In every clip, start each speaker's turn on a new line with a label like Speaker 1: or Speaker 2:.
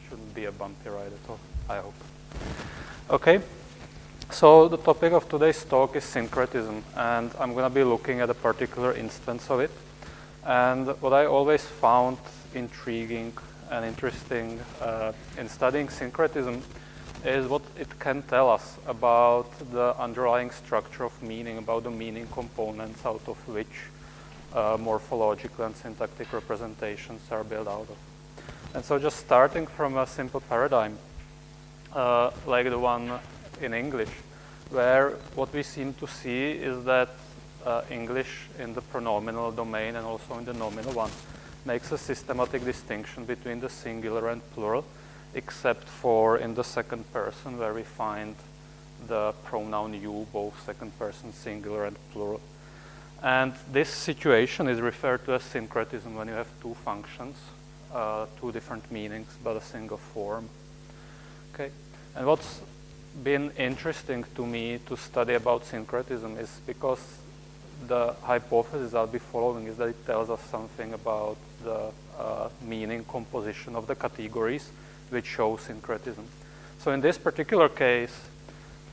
Speaker 1: Shouldn't be a bumpy ride at all, I hope. Okay, so the topic of today's talk is syncretism, and I'm going to be looking at a particular instance of it. And what I always found intriguing and interesting in studying syncretism is what it can tell us about the underlying structure of meaning, about the meaning components out of which morphological and syntactic representations are built out of. And so just starting from a simple paradigm, like the one in English, where what we seem to see is that English in the pronominal domain and also in the nominal one makes a systematic distinction between the singular and plural, except for in the second person, where we find the pronoun you, both second person singular and plural. And this situation is referred to as syncretism when you have two functions, two different meanings, but a single form. Okay, and what's been interesting to me to study about syncretism is because the hypothesis I'll be following is that it tells us something about the meaning composition of the categories which show syncretism. So in this particular case,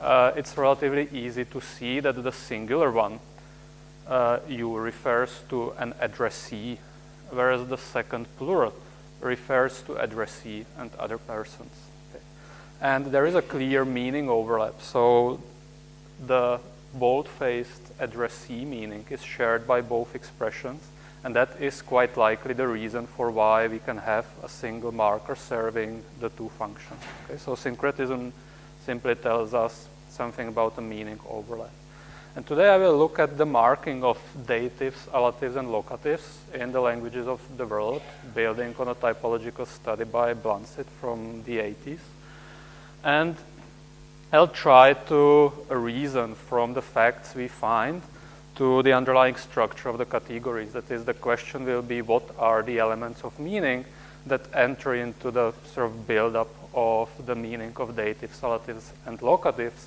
Speaker 1: it's relatively easy to see that the singular one, you, refers to an addressee, whereas the second plural refers to addressee and other persons. Okay. And there is a clear meaning overlap. So the bold-faced addressee meaning is shared by both expressions, and that is quite likely the reason for why we can have a single marker serving the two functions. Okay, so syncretism simply tells us something about the meaning overlap. And today I will look at the marking of datives, allatives, and locatives in the languages of the world, building on a typological study by Blansitt from the 80s. And I'll try to reason from the facts we find to the underlying structure of the categories. That is, the question will be, what are the elements of meaning that enter into the sort of build-up of the meaning of datives, allatives, and locatives,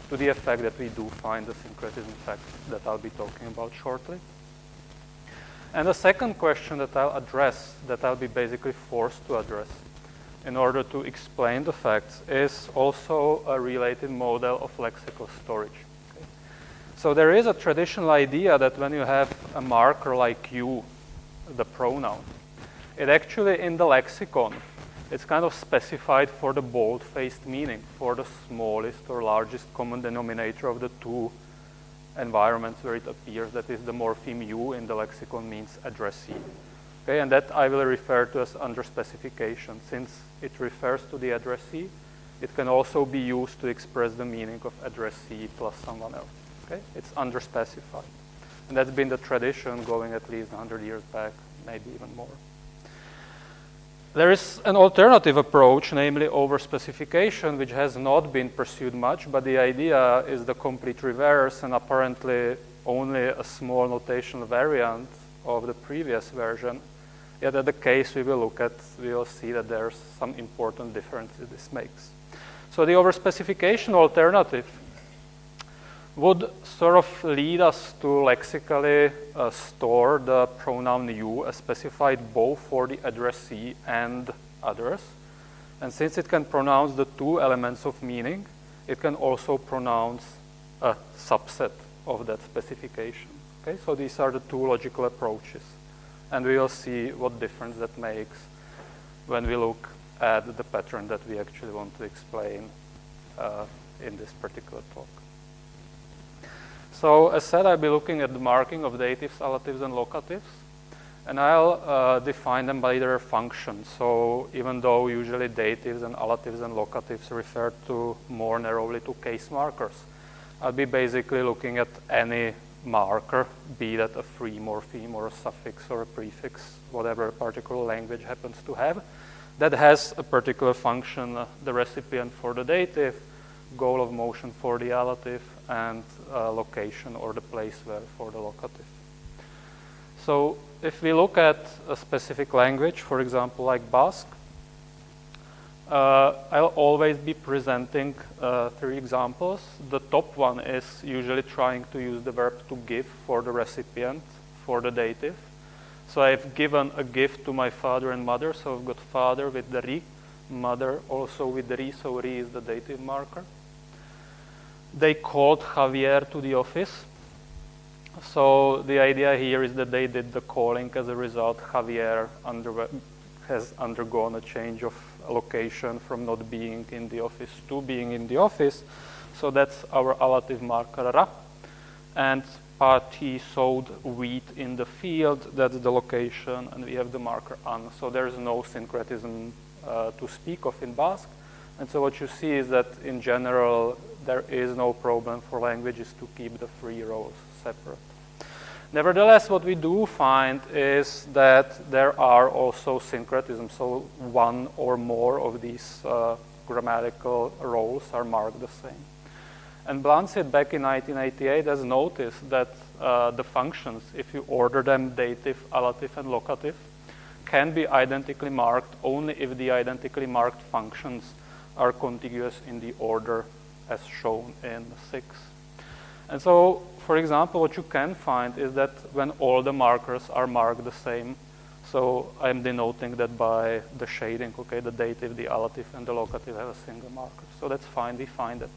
Speaker 1: to the effect that we do find the syncretism fact that I'll be talking about shortly. And the second question that I'll address, that I'll be basically forced to address in order to explain the facts, is also a related model of lexical storage. Okay? So there is a traditional idea that when you have a marker like you, the pronoun, it actually in the lexicon, it's kind of specified for the bold-faced meaning, for the smallest or largest common denominator of the two environments where it appears. That is, the morpheme you in the lexicon means addressee. Okay, and that I will refer to as underspecification. Since it refers to the addressee, it can also be used to express the meaning of addressee plus someone else. Okay, it's underspecified. And that's been the tradition going at least 100 years back, maybe even more. There is an alternative approach, namely overspecification, which has not been pursued much, but the idea is the complete reverse and apparently only a small notational variant of the previous version. Yet at the case we will look at, we will see that there's some important differences this makes. So the overspecification alternative would sort of lead us to lexically store the pronoun you as specified both for the addressee and others. And since it can pronounce the two elements of meaning, it can also pronounce a subset of that specification. Okay, so these are the two logical approaches. And we will see what difference that makes when we look at the pattern that we actually want to explain in this particular talk. So as said, I'll be looking at the marking of datives, allatives, and locatives. And I'll define them by their function. So even though usually datives and allatives and locatives refer to more narrowly to case markers, I'll be basically looking at any marker, be that a free morpheme or a suffix or a prefix, whatever a particular language happens to have, that has a particular function, the recipient for the dative, goal of motion for the allative, and location or the place where for the locative. So if we look at a specific language, for example, like Basque, I'll always be presenting three examples. The top one is usually trying to use the verb to give for the recipient for the dative. So I've given a gift to my father and mother, so I've got father with the ri, mother, also with re, so re is the dative marker. They called Javier to the office. So the idea here is that they did the calling. As a result, Javier has undergone a change of location from not being in the office to being in the office. So that's our allative marker ra. And Pati sowed wheat in the field, that's the location, and we have the marker an. So there's no syncretism to speak of in Basque. And so what you see is that in general, there is no problem for languages to keep the three rows separate. Nevertheless, what we do find is that there are also syncretisms. So one or more of these grammatical roles are marked the same. And Blansitt back in 1988 has noticed that the functions, if you order them dative, allative, and locative, can be identically marked only if the identically marked functions are contiguous in the order as shown in 6. And so, for example, what you can find is that when all the markers are marked the same, so I'm denoting that by the shading, okay, the dative, the allative, and the locative have a single marker. So that's fine, we find it.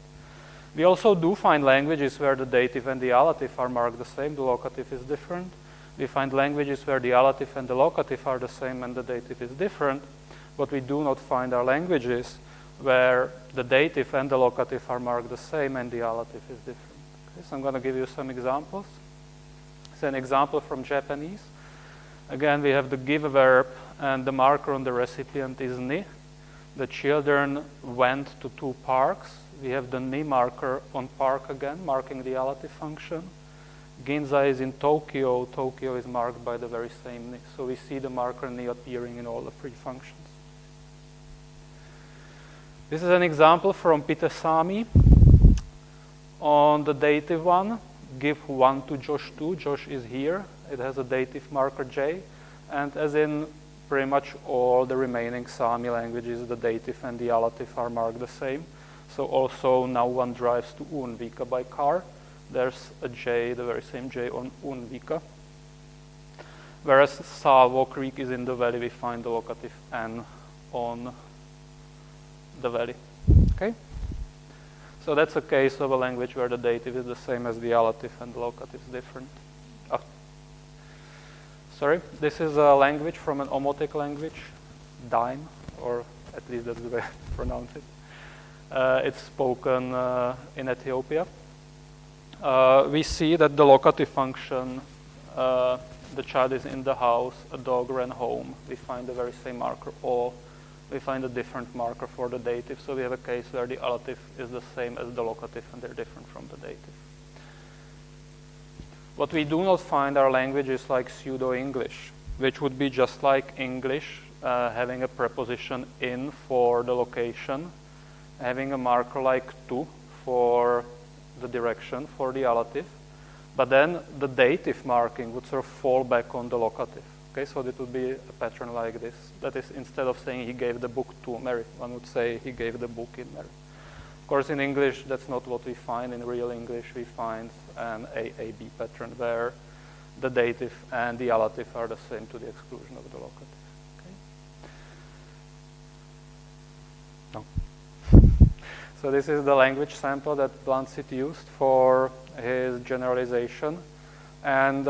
Speaker 1: We also do find languages where the dative and the allative are marked the same, the locative is different. We find languages where the allative and the locative are the same and the dative is different. What we do not find are languages where the dative and the locative are marked the same and the allative is different. Okay, so I'm going to give you some examples. It's an example from Japanese. Again, we have the give verb and the marker on the recipient is ni. The children went to 2 parks. We have the ni marker on park again, marking the allative function. Ginza is in Tokyo. Tokyo is marked by the very same ni. So we see the marker ni appearing in all the 3 functions. This is an example from Pitasami. On the dative one, give 1 to Josh 2. Josh is here. It has a dative marker J. And as in pretty much all the remaining Sami languages, the dative and the allative are marked the same. So also now one drives to Unvika by car. There's a J, the very same J on Unvika. Whereas Salvo Creek is in the valley, we find the locative N on the valley. Okay? So that's a case of a language where the dative is the same as the allative and the locative is different. Sorry, this is a language from an Omotic language, Dime, or at least that's the way I pronounce it. It's spoken in Ethiopia. We see that the locative function, the child is in the house, a dog ran home. We find the very same marker, or we find a different marker for the dative. So we have a case where the allative is the same as the locative and they're different from the dative. What we do not find are languages like Pseudo-English, which would be just like English, having a preposition in for the location, having a marker like to for the direction for the allative, but then the dative marking would sort of fall back on the locative. Okay, so it would be a pattern like this. That is, instead of saying he gave the book to Mary, one would say he gave the book in Mary. Of course, in English, that's not what we find. In real English, we find an AAB pattern where the dative and the allative are the same to the exclusion of the locative. Okay? No. So this is the language sample that Blansitt used for his generalization. And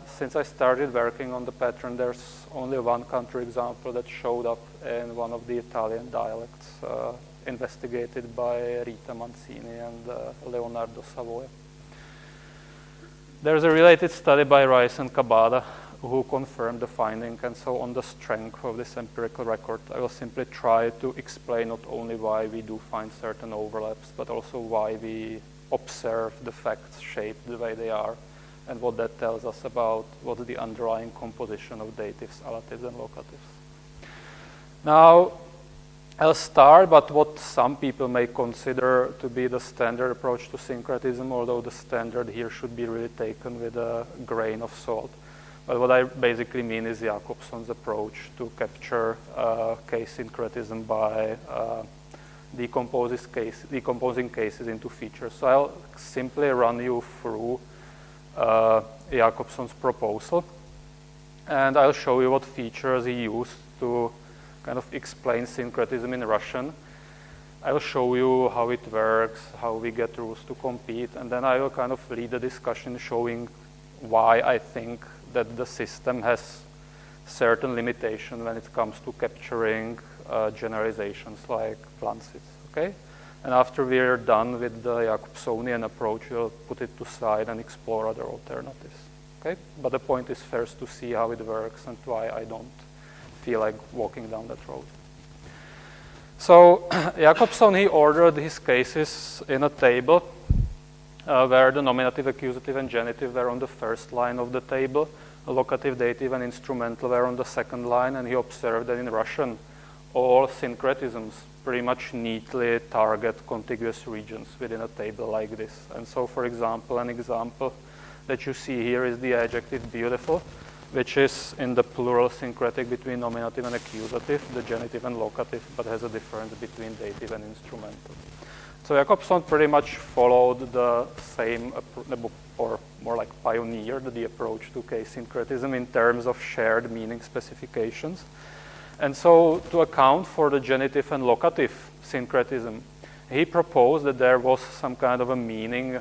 Speaker 1: since I started working on the pattern, there's only one counterexample that showed up in one of the Italian dialects investigated by Rita Mancini and Leonardo Savoia. There's a related study by Rice and Kabada who confirmed the finding, and so on the strength of this empirical record, I will simply try to explain not only why we do find certain overlaps, but also why we observe the facts shaped the way they are, and what that tells us about what's the underlying composition of datives, allatives, and locatives. Now, I'll start, but what some people may consider to be the standard approach to syncretism, although the standard here should be really taken with a grain of salt. But what I basically mean is Jakobson's approach to capture case syncretism by decomposing cases into features. So I'll simply run you through Jakobson's proposal, and I'll show you what features he used to kind of explain syncretism in Russian. I will show you how it works, how we get rules to compete, and then I will kind of lead the discussion showing why I think that the system has certain limitation when it comes to capturing generalizations like Blansitt, okay? And after we're done with the Jakobsonian approach, we'll put it to side and explore other alternatives, okay? But the point is first to see how it works and why I don't feel like walking down that road. So Jakobson, he ordered his cases in a table where the nominative, accusative, and genitive were on the first line of the table. Locative, dative, and instrumental were on the second line, and he observed that in Russian, all syncretisms pretty much neatly target contiguous regions within a table like this. And so, for example, an example that you see here is the adjective beautiful, which is in the plural syncretic between nominative and accusative, the genitive and locative, but has a difference between dative and instrumental. So Jakobson pretty much followed the same, or more like pioneered the approach to case syncretism in terms of shared meaning specifications. And so to account for the genitive and locative syncretism, he proposed that there was some kind of a meaning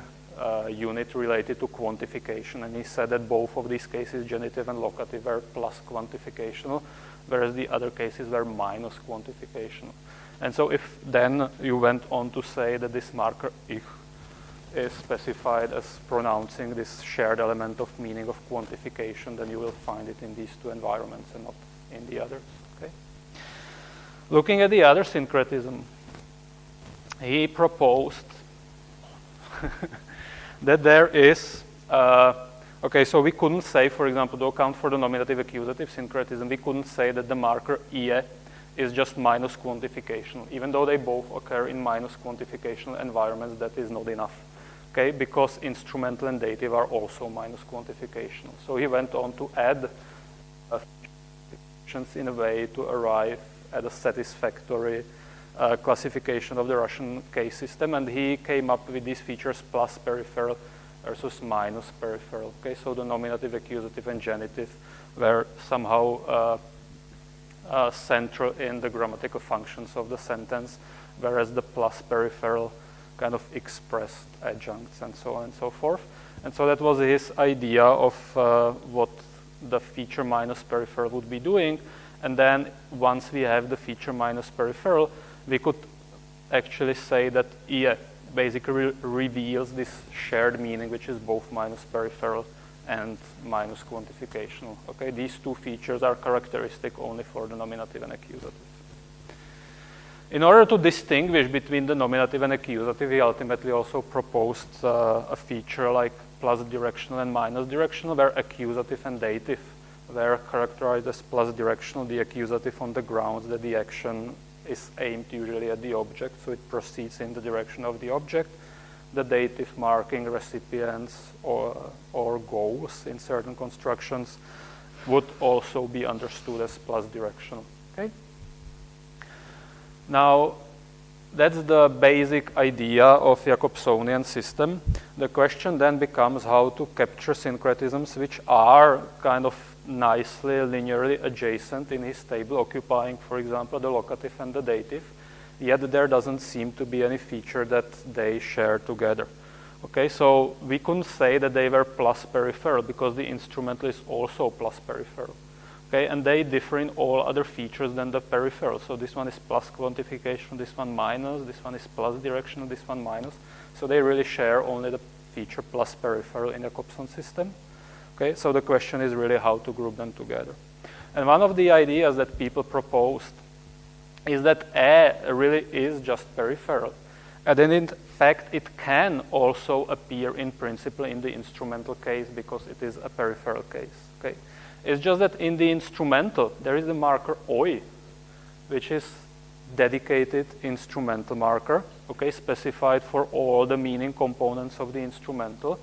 Speaker 1: unit related to quantification. And he said that both of these cases, genitive and locative, were plus quantificational, whereas the other cases were minus quantificational. And so if then you went on to say that this marker ich is specified as pronouncing this shared element of meaning of quantification, then you will find it in these two environments and not in the others. Okay? Looking at the other syncretism, he proposed that there is, okay, so we couldn't say, for example, to account for the nominative accusative syncretism, we couldn't say that the marker ie is just minus quantificational. Even though they both occur in minus quantificational environments, that is not enough, okay? Because instrumental and dative are also minus quantificational. So he went on to add in a way to arrive at a satisfactory classification of the Russian case system, and he came up with these features plus peripheral versus minus peripheral. Okay, so the nominative, accusative, and genitive were somehow central in the grammatical functions of the sentence, whereas the plus peripheral kind of expressed adjuncts and so on and so forth. And so that was his idea of what the feature minus peripheral would be doing. And then once we have the feature minus peripheral, we could actually say that ie basically reveals this shared meaning, which is both minus peripheral and minus quantificational. Okay, these two features are characteristic only for the nominative and accusative. In order to distinguish between the nominative and accusative, he ultimately also proposed a feature like plus directional and minus directional, where accusative and dative were characterized as plus directional, the accusative on the grounds that the action is aimed usually at the object, so it proceeds in the direction of the object. The dative marking recipients or goals in certain constructions would also be understood as plus directional. Okay? Now, that's the basic idea of Jakobsonian system. The question then becomes how to capture syncretisms which are kind of nicely linearly adjacent in his table, occupying, for example, the locative and the dative, yet there doesn't seem to be any feature that they share together. Okay, so we couldn't say that they were plus peripheral because the instrumental is also plus peripheral. Okay, and they differ in all other features than the peripheral. So this one is plus quantification, this one minus, this one is plus directional, this one minus. So they really share only the feature plus peripheral in the Jakobson system. Okay, so the question is really how to group them together. And one of the ideas that people proposed is that a really is just peripheral. And then in fact, it can also appear in principle in the instrumental case because it is a peripheral case. Okay? It's just that in the instrumental, there is the marker oi, which is dedicated instrumental marker, okay, specified for all the meaning components of the instrumental,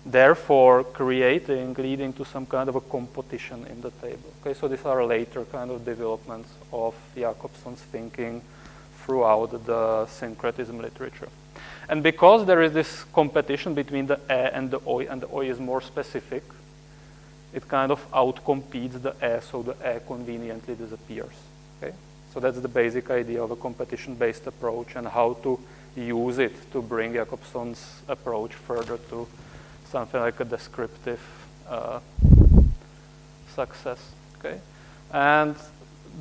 Speaker 1: therefore leading to some kind of a competition in the table. Okay, so these are later kind of developments of Jakobson's thinking throughout the syncretism literature. And because there is this competition between the a and the oi is more specific, it kind of outcompetes the a, so the a conveniently disappears. Okay? So that's the basic idea of a competition-based approach and how to use it to bring Jakobson's approach further to something like a descriptive success. Okay, and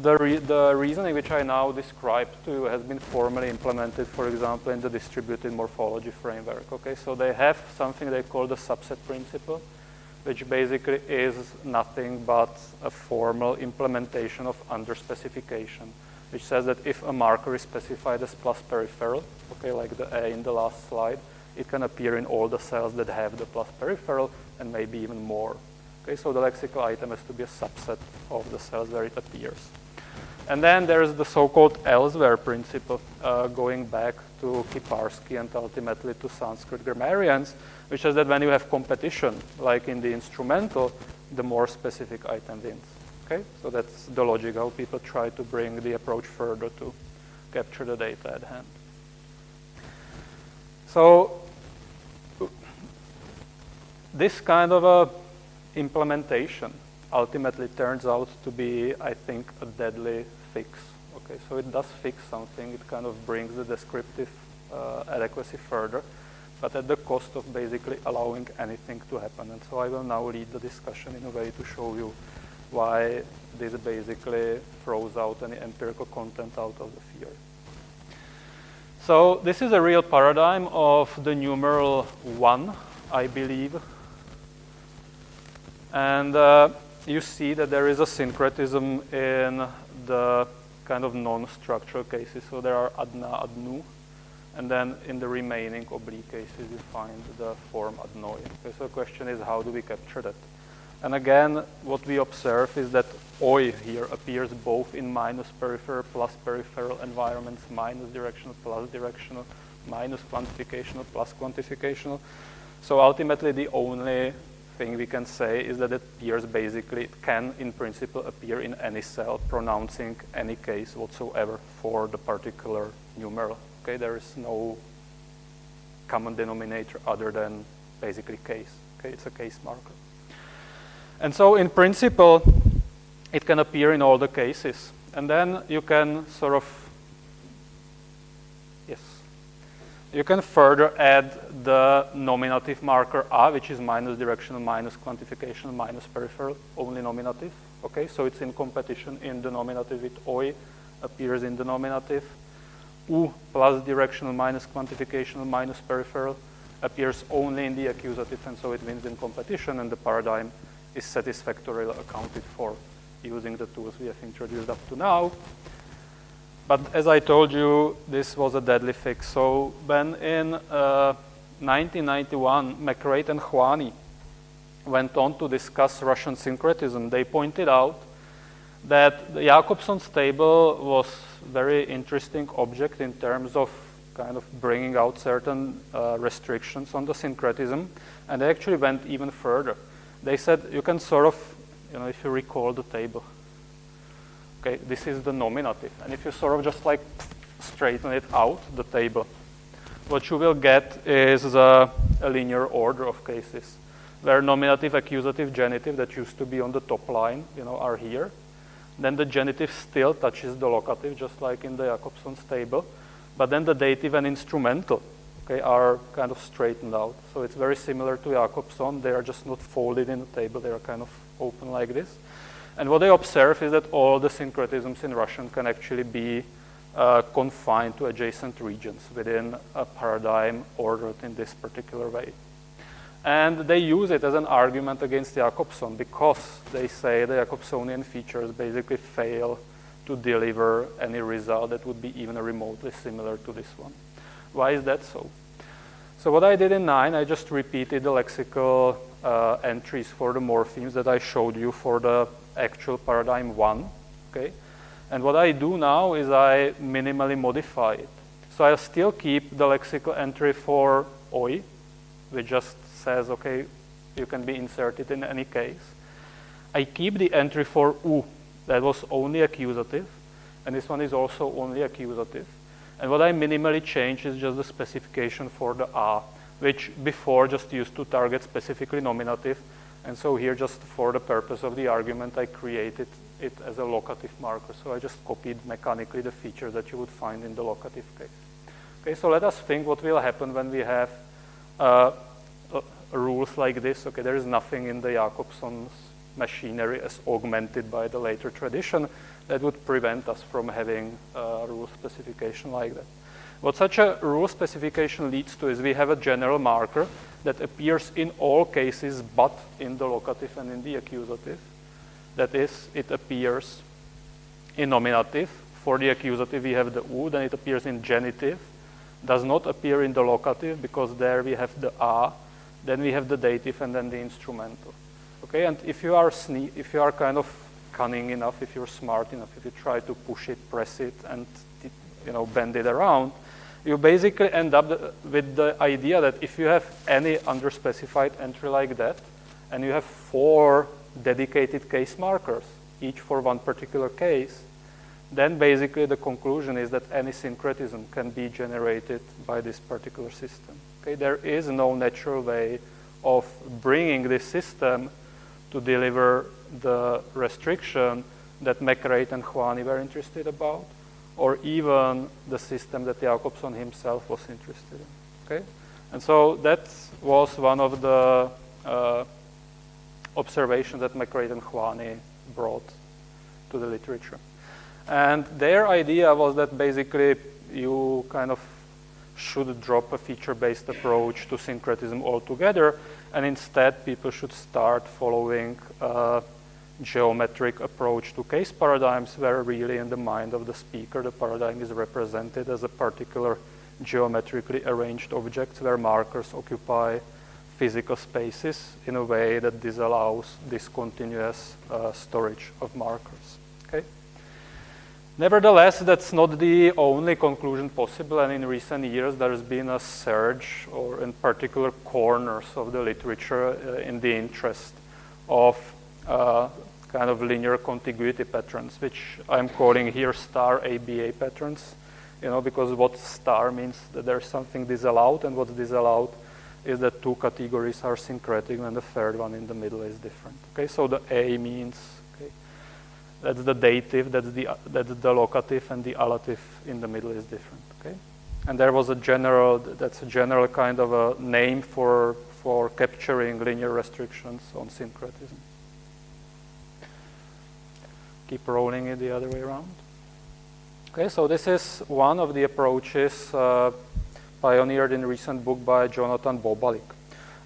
Speaker 1: the reasoning which I now described to you has been formally implemented, for example, in the distributed morphology framework. Okay, so they have something they call the subset principle, which basically is nothing but a formal implementation of underspecification, which says that if a marker is specified as plus peripheral, okay, like the A in the last slide, it can appear in all the cells that have the plus peripheral and maybe even more. Okay, so the lexical item has to be a subset of the cells where it appears. And then there's the so-called elsewhere principle, going back to Kiparsky and ultimately to Sanskrit grammarians, which says that when you have competition, like in the instrumental, the more specific item wins. Okay, so that's the logic how people try to bring the approach further to capture the data at hand. So this kind of a implementation ultimately turns out to be, I think, a deadly fix. Okay, so it does fix something. It kind of brings the descriptive adequacy further, but at the cost of basically allowing anything to happen. And so I will now lead the discussion in a way to show you why this basically throws out any empirical content out of the theory. So this is a real paradigm of the numeral 1, I believe. And you see that there is a syncretism in the kind of non-structural cases. So there are adna, adnu, and then in the remaining oblique cases you find the form adnoi. Okay, so the question is, how do we capture that? And again, what we observe is that oi here appears both in minus peripheral, plus peripheral environments, minus directional, plus directional, minus quantificational, plus quantificational. So ultimately the only thing we can say is that it appears basically, it can in principle appear in any cell pronouncing any case whatsoever for the particular numeral. Okay, there is no common denominator other than basically case. Okay, it's a case marker. And so in principle, it can appear in all the cases. And then you can sort of, yes, you can further add the nominative marker a, which is minus directional, minus quantification, minus peripheral, only nominative. Okay, so it's in competition in the nominative with oi, appears in the nominative. U plus directional, minus quantification, minus peripheral, appears only in the accusative, and so it wins in competition, and the paradigm is satisfactorily accounted for using the tools we have introduced up to now. But as I told you, this was a deadly fix. So when in 1991, McRae and Juani went on to discuss Russian syncretism, they pointed out that the Jakobson's table was a very interesting object in terms of kind of bringing out certain restrictions on the syncretism, and they actually went even further. They said you can sort of, if you recall the table, okay, this is the nominative, and if you sort of just like straighten it out, the table, what you will get is a linear order of cases, where nominative, accusative, genitive that used to be on the top line, are here. Then the genitive still touches the locative, just like in the Jakobson's table, but then the dative and instrumental, okay, are kind of straightened out. So it's very similar to Jakobson. They are just not folded in the table. They are kind of open like this. And what they observe is that all the syncretisms in Russian can actually be confined to adjacent regions within a paradigm ordered in this particular way. And they use it as an argument against Jakobson because they say the Jakobsonian features basically fail to deliver any result that would be even remotely similar to this one. Why is that so? So what I did in 9, I just repeated the lexical entries for the morphemes that I showed you for the actual paradigm 1. Okay? And what I do now is I minimally modify it. So I'll still keep the lexical entry for oi, which just says, okay, you can be inserted in any case. I keep the entry for u, that was only accusative, and this one is also only accusative. And what I minimally change is just the specification for the a, which before just used to target specifically nominative. And so here, just for the purpose of the argument, I created it as a locative marker. So I just copied mechanically the feature that you would find in the locative case. Okay, so let us think what will happen when we have rules like this. Okay, there is nothing in the Jakobson's machinery as augmented by the later tradition that would prevent us from having a rule specification like that. What such a rule specification leads to is we have a general marker that appears in all cases but in the locative and in the accusative. That is, it appears in nominative. For the accusative we have the U, then it appears in genitive. Does not appear in the locative because there we have the a, then we have the dative, and then the instrumental. Okay, and if you are kind of cunning enough, if you're smart enough, if you try to push it, press it, and bend it around, you basically end up with the idea that if you have any underspecified entry like that, and you have 4 dedicated case markers, each for one particular case, then basically the conclusion is that any syncretism can be generated by this particular system. Okay? There is no natural way of bringing this system to deliver the restriction that McRae and Juani were interested about, or even the system that Jakobson himself was interested in. Okay? And so that was one of the observations that McRae and Juani brought to the literature. And their idea was that basically you kind of should drop a feature-based approach to syncretism altogether, and instead people should start following a geometric approach to case paradigms, where really in the mind of the speaker the paradigm is represented as a particular geometrically arranged object where markers occupy physical spaces in a way that disallows discontinuous storage of markers. Okay? Nevertheless, that's not the only conclusion possible, and in recent years there has been a surge, or in particular corners of the literature, in the interest of kind of linear contiguity patterns, which I'm calling here star ABA patterns, because what star means that there's something disallowed, and what's disallowed is that 2 categories are syncretic and the third one in the middle is different. Okay, so the A means, okay, that's the dative, that's the locative, and the allative in the middle is different. Okay, and there was that's a general kind of a name for capturing linear restrictions on syncretism. Keep rolling it the other way around. Okay, so this is one of the approaches pioneered in a recent book by Jonathan Bobalik.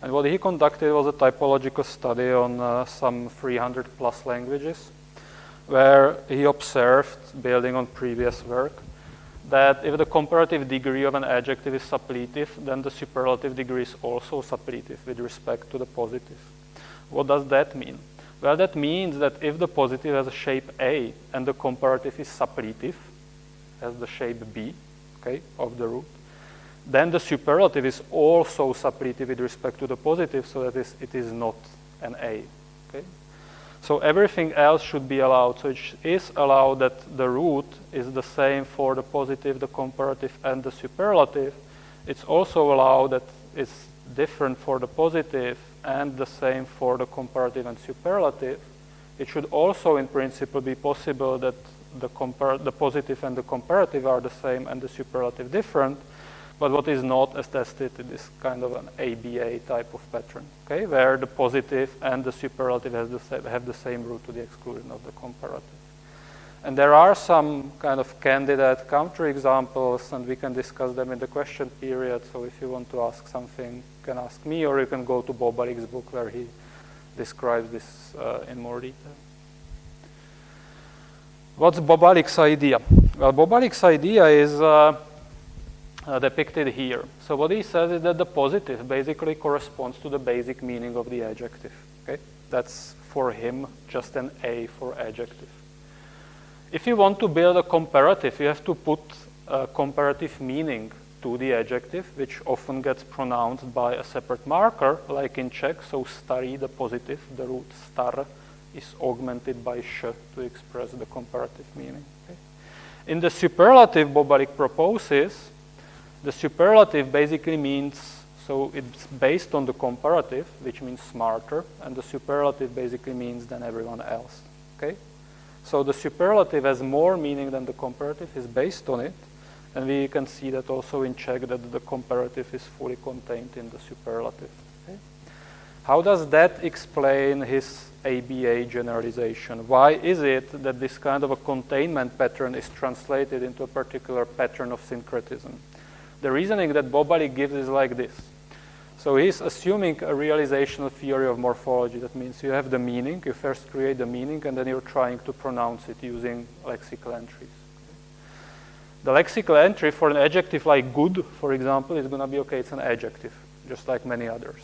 Speaker 1: And what he conducted was a typological study on some 300 plus languages, where he observed, building on previous work, that if the comparative degree of an adjective is suppletive, then the superlative degree is also suppletive with respect to the positive. What does that mean? Well, that means that if the positive has a shape A and the comparative is suppletive, has the shape B, okay, of the root, then the superlative is also suppletive with respect to the positive, so that it is not an A. Okay? So everything else should be allowed. So it is allowed that the root is the same for the positive, the comparative, and the superlative. It's also allowed that it's different for the positive and the same for the comparative and superlative. It should also, in principle, be possible that the positive and the comparative are the same and the superlative different. But what is not attested is kind of an ABA type of pattern, okay, where the positive and the superlative have the same root to the exclusion of the comparative. And there are some kind of candidate counterexamples, and we can discuss them in the question period. So if you want to ask something, you can ask me, or you can go to Bobalik's book where he describes this in more detail. What's Bobalik's idea? Well, Bobalik's idea is depicted here. So what he says is that the positive basically corresponds to the basic meaning of the adjective. Okay? That's for him just an A for adjective. If you want to build a comparative, you have to put a comparative meaning to the adjective, which often gets pronounced by a separate marker, like in Czech. So starý, the positive, the root star, is augmented by sh to express the comparative meaning. Okay? In the superlative, Bobalik proposes, the superlative basically means, so it's based on the comparative, which means smarter, and the superlative basically means than everyone else. Okay? So the superlative has more meaning than the comparative, is based on it. And we can see that also in Czech that the comparative is fully contained in the superlative. Okay? How does that explain his ABA generalization? Why is it that this kind of a containment pattern is translated into a particular pattern of syncretism? The reasoning that Bobalik gives is like this. So he's assuming a realizational theory of morphology. That means you have the meaning, you first create the meaning, and then you're trying to pronounce it using lexical entries. The lexical entry for an adjective like good, for example, is going to be, okay, it's an adjective, just like many others.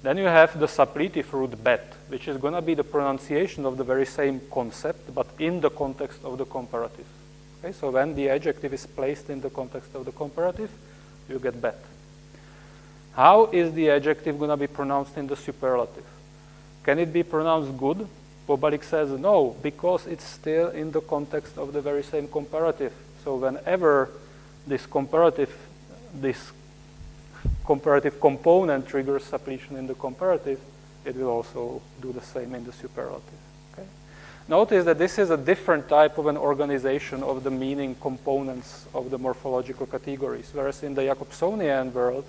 Speaker 1: Then you have the suppletive root bet, which is going to be the pronunciation of the very same concept, but in the context of the comparative. Okay, so when the adjective is placed in the context of the comparative, you get bet. How is the adjective going to be pronounced in the superlative? Can it be pronounced good? Bobalik says no, because it's still in the context of the very same comparative. So whenever this comparative component triggers suppletion in the comparative, it will also do the same in the superlative. Okay? Notice that this is a different type of an organization of the meaning components of the morphological categories, whereas in the Jakobsonian world,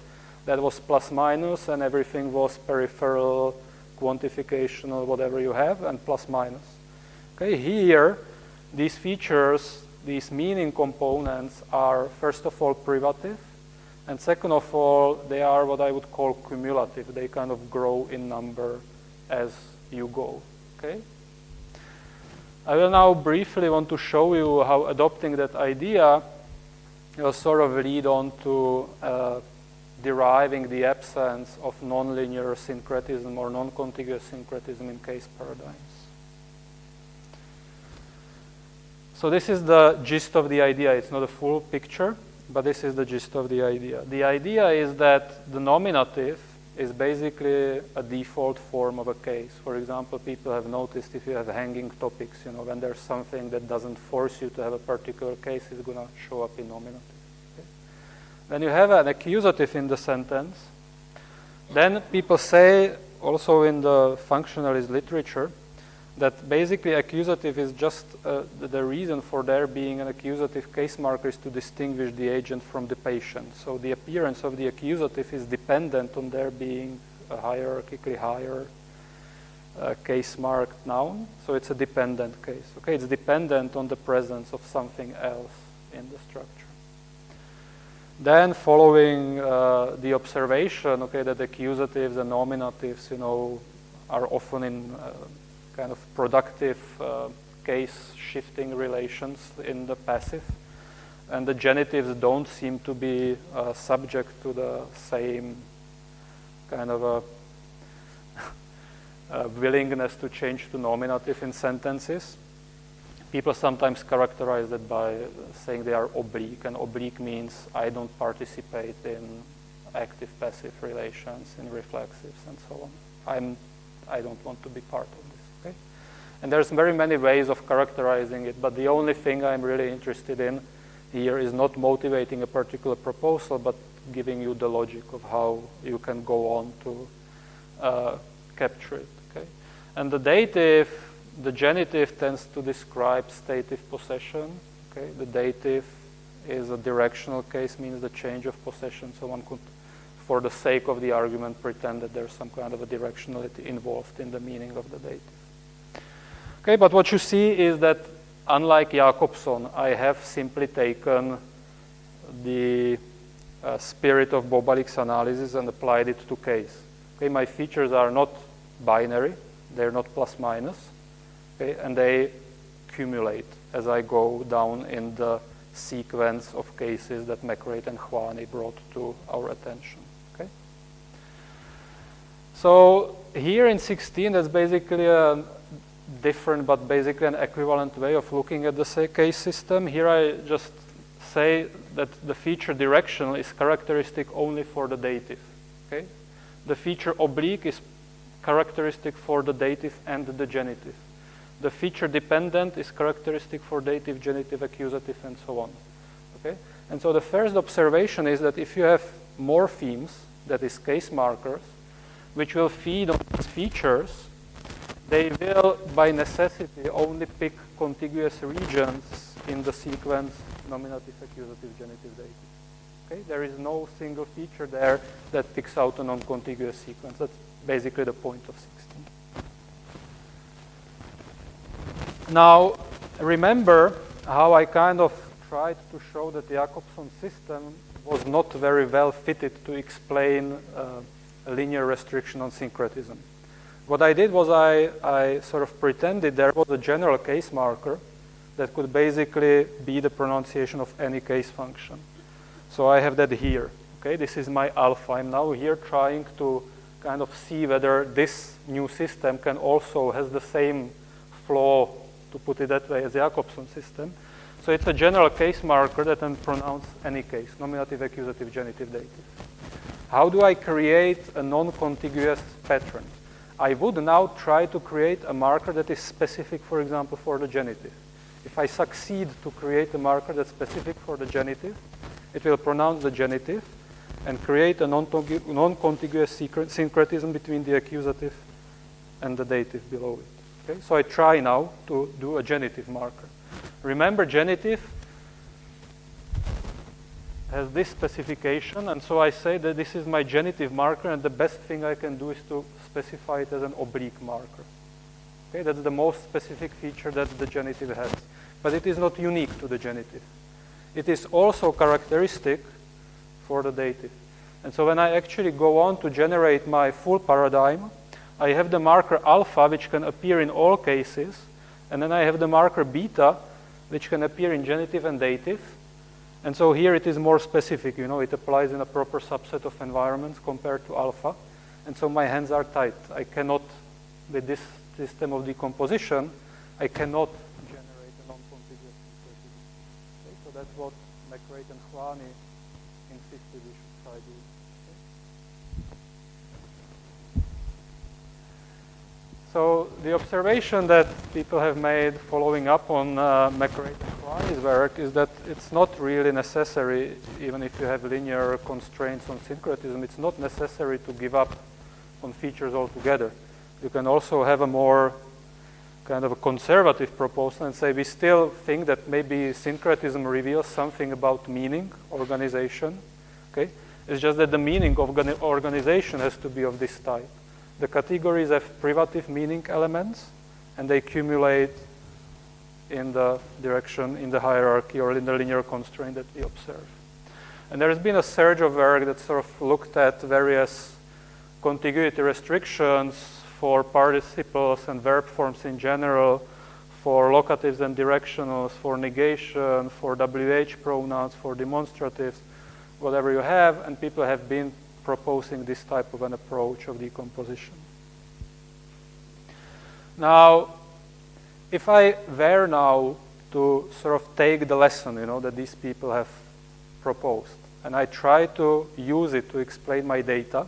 Speaker 1: that was plus minus and everything was peripheral, quantificational, whatever you have, and plus minus. Okay, here, these features, these meaning components are, first of all, privative, and second of all, they are what I would call cumulative. They kind of grow in number as you go. Okay? I will now briefly want to show you how adopting that idea will sort of lead on to deriving the absence of nonlinear syncretism or non-contiguous syncretism in case paradigms. So this is the gist of the idea. It's not a full picture, but this is the gist of the idea. The idea is that the nominative is basically a default form of a case. For example, people have noticed if you have hanging topics, when there's something that doesn't force you to have a particular case, it's going to show up in nominative. Okay? When you have an accusative in the sentence, then people say, also in the functionalist literature, that basically accusative is just the reason for there being an accusative case marker is to distinguish the agent from the patient. So the appearance of the accusative is dependent on there being a hierarchically higher case marked noun. So it's a dependent case. Okay, it's dependent on the presence of something else in the structure. Then following the observation, okay, that accusatives and nominatives, are often in kind of productive case shifting relations in the passive, and the genitives don't seem to be subject to the same kind of a willingness to change to nominative in sentences. People sometimes characterize it by saying they are oblique, and oblique means I don't participate in active-passive relations, in reflexives, and so on. I don't want to be part of this. Okay? And there's very many ways of characterizing it, but the only thing I'm really interested in here is not motivating a particular proposal, but giving you the logic of how you can go on to capture it. Okay? And the dative, the genitive tends to describe stative possession. Okay? The dative is a directional case, means the change of possession, so one could, for the sake of the argument, pretend that there's some kind of a directionality involved in the meaning of the dative. Okay, but what you see is that unlike Jakobson, I have simply taken the spirit of Bobalik's analysis and applied it to case. Okay, my features are not binary, they're not plus minus, okay, and they accumulate as I go down in the sequence of cases that McRae and Juani brought to our attention. Okay? So here in 16, that's basically a different but basically an equivalent way of looking at the case system. Here I just say that the feature directional is characteristic only for the dative. Okay? The feature oblique is characteristic for the dative and the genitive. The feature dependent is characteristic for dative, genitive, accusative, and so on. Okay? And so the first observation is that if you have morphemes, that is case markers, which will feed on these features, they will, by necessity, only pick contiguous regions in the sequence nominative, accusative, genitive, dative. Okay? There is no single feature there that picks out a non-contiguous sequence. That's basically the point of 16. Now, remember how I kind of tried to show that the Jakobson system was not very well fitted to explain a linear restriction on syncretism. What I did was I sort of pretended there was a general case marker that could basically be the pronunciation of any case function. So I have that here. Okay, this is my alpha. I'm now here trying to kind of see whether this new system can also has the same flaw, to put it that way, as the Jakobson system. So it's a general case marker that can pronounce any case, nominative, accusative, genitive, dative. How do I create a non-contiguous pattern? I would now try to create a marker that is specific, for example, for the genitive. If I succeed to create a marker that's specific for the genitive, it will pronounce the genitive and create a non-contiguous syncretism between the accusative and the dative below it. Okay? So I try now to do a genitive marker. Remember, genitive has this specification, and so I say that this is my genitive marker, and the best thing I can do is to specify it as an oblique marker. Okay, that's the most specific feature that the genitive has. But it is not unique to the genitive. It is also characteristic for the dative. And so when I actually go on to generate my full paradigm, I have the marker alpha, which can appear in all cases, and then I have the marker beta, which can appear in genitive and dative. And so here it is more specific, you know, it applies in a proper subset of environments compared to alpha. And so my hands are tied. I cannot, with this system of decomposition, I cannot generate a non-contiguous syncretism. Okay? So that's what McRae and Hwani insisted we should try doing. Okay? So the observation that people have made following up on McRae and Hwani's work is that it's not really necessary, even if you have linear constraints on syncretism, it's not necessary to give up on features altogether. You can also have a more kind of a conservative proposal and say we still think that maybe syncretism reveals something about meaning, organization. Okay? It's just that the meaning of organization has to be of this type. The categories have privative meaning elements, and they accumulate in the direction, in the hierarchy, or in the linear constraint that we observe. And there has been a surge of work that sort of looked at various contiguity restrictions for participles and verb forms in general, for locatives and directionals, for negation, for WH pronouns, for demonstratives, whatever you have, and people have been proposing this type of an approach of decomposition. Now, if I were now to sort of take the lesson, you know, that these people have proposed, and I try to use it to explain my data,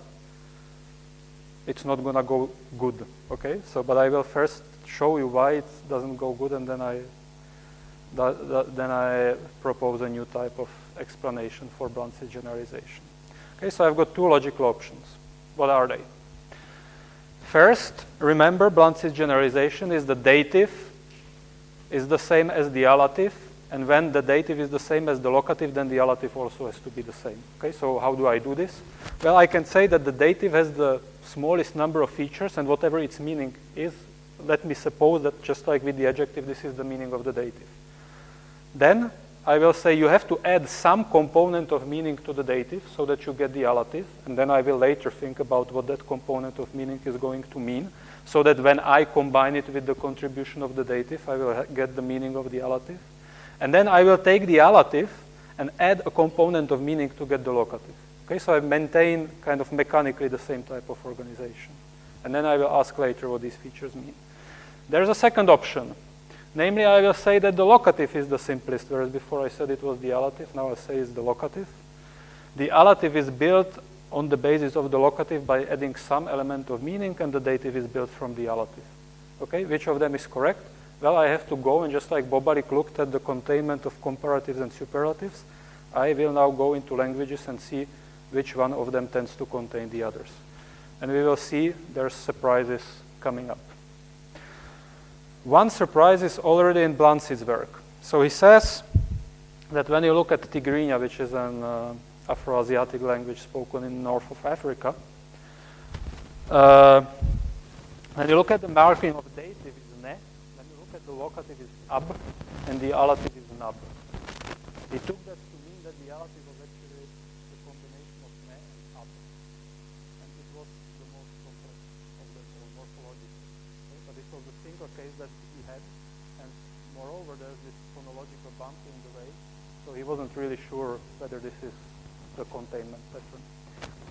Speaker 1: it's not going to go good, okay? So, but I will first show you why it doesn't go good, and then I propose a new type of explanation for Blansitt generalization. Okay, so I've got two logical options. What are they? First, remember Blansitt generalization is the dative is the same as the allative, and when the dative is the same as the locative, then the allative also has to be the same. Okay, so how do I do this? Well, I can say that the dative has the smallest number of features, and whatever its meaning is, let me suppose that just like with the adjective, this is the meaning of the dative. Then I will say you have to add some component of meaning to the dative so that you get the allative, and then I will later think about what that component of meaning is going to mean, so that when I combine it with the contribution of the dative, I will get the meaning of the allative. And then I will take the allative and add a component of meaning to get the locative. Okay, so I maintain kind of mechanically the same type of organization. And then I will ask later what these features mean. There's a second option. Namely, I will say that the locative is the simplest, whereas before I said it was the allative, now I say it's the locative. The allative is built on the basis of the locative by adding some element of meaning, and the dative is built from the allative. Okay, which of them is correct? Well, I have to go, and just like Bobarik looked at the containment of comparatives and superlatives, I will now go into languages and see which one of them tends to contain the others. And we will see there's surprises coming up. One surprise is already in Blansitt's work. So he says that when you look at Tigrinya, which is an Afro-Asiatic language spoken in north of Africa, when you look at the marking of dative is ne, when you look at the locative is ab, and the allative is nab. He took that to mean that the allative was actually the combination of ne and ab, and it was the most complex of them all morphologically. Okay? But it was the Cinque case that he had, and moreover there's this phonological bump in the way, so he wasn't really sure whether this is the containment pattern.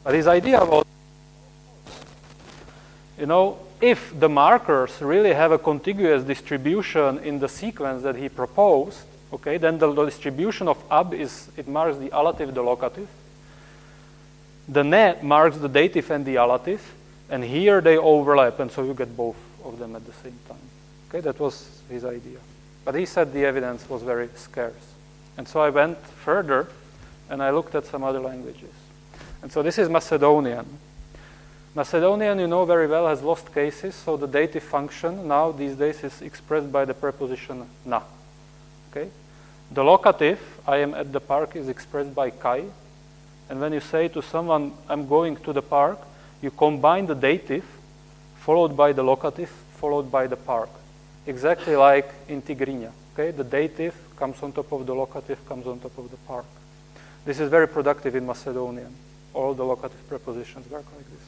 Speaker 1: But his idea was, you know, if the markers really have a contiguous distribution in the sequence that he proposed, okay, then the distribution of ab is, it marks the allative, the locative. The ne marks the dative and the allative, and here they overlap, and so you get both of them at the same time. Okay, that was his idea. But he said the evidence was very scarce. And so I went further, and I looked at some other languages. And so this is Macedonian. Macedonian, you know very well, has lost cases, so the dative function now these days is expressed by the preposition na. Okay? The locative, I am at the park, is expressed by kai. And when you say to someone, I'm going to the park, you combine the dative, followed by the locative, followed by the park. Exactly like in Tigrinya. Okay? The dative comes on top of the locative, comes on top of the park. This is very productive in Macedonian. All the locative prepositions work like this.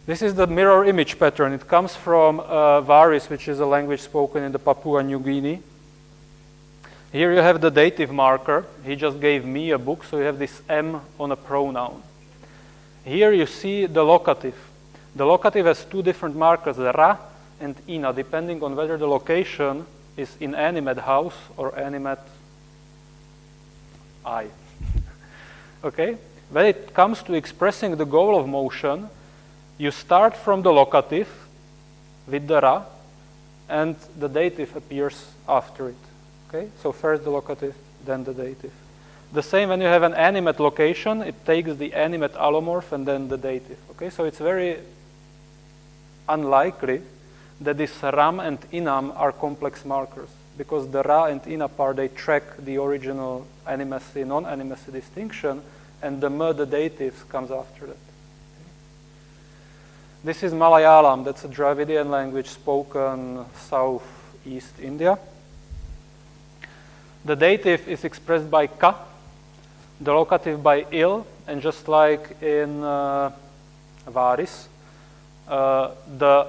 Speaker 1: This is the mirror image pattern. It comes from Varis, which is a language spoken in the Papua New Guinea. Here you have the dative marker. He just gave me a book, so you have this M on a pronoun. Here you see the locative. The locative has two different markers, the ra and ina, depending on whether the location is inanimate house or animate eye. Okay? When it comes to expressing the goal of motion, you start from the locative with the ra, and the dative appears after it. Okay? So first the locative, then the dative. The same when you have an animate location, it takes the animate allomorph and then the dative. Okay? So it's very unlikely that this ram and inam are complex markers, because the ra and ina part, they track the original animacy, non-animacy distinction, and the m, the datives, comes after that. This is Malayalam. That's a Dravidian language spoken southeast India. The dative is expressed by ka, the locative by il, and just like in Varis, the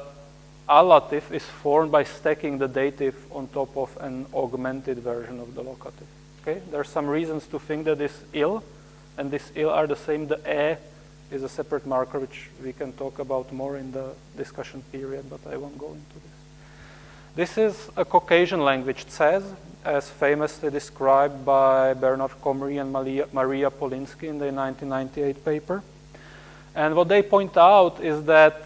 Speaker 1: allative is formed by stacking the dative on top of an augmented version of the locative. Okay? There are some reasons to think that this il and this il are the same. The e is a separate marker, which we can talk about more in the discussion period, but I won't go into this. This is a Caucasian language, Czech, as famously described by Bernard Comrie and Maria Polinsky in the 1998 paper. And what they point out is that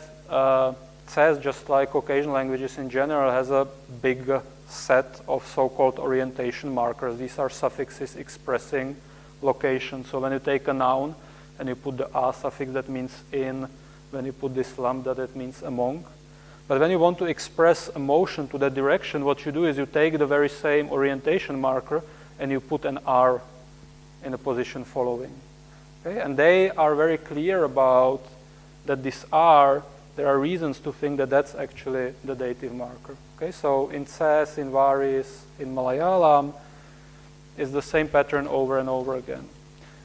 Speaker 1: Czech, just like Caucasian languages in general, has a big set of so-called orientation markers. These are suffixes expressing location. So when you take a noun, and you put the a suffix, that means in. When you put this lambda, that means among. But when you want to express a motion to that direction, what you do is you take the very same orientation marker and you put an r in a position following. Okay? And they are very clear about that this r, there are reasons to think that that's actually the dative marker. Okay? So in Czech, in Varis, in Malayalam, it's the same pattern over and over again.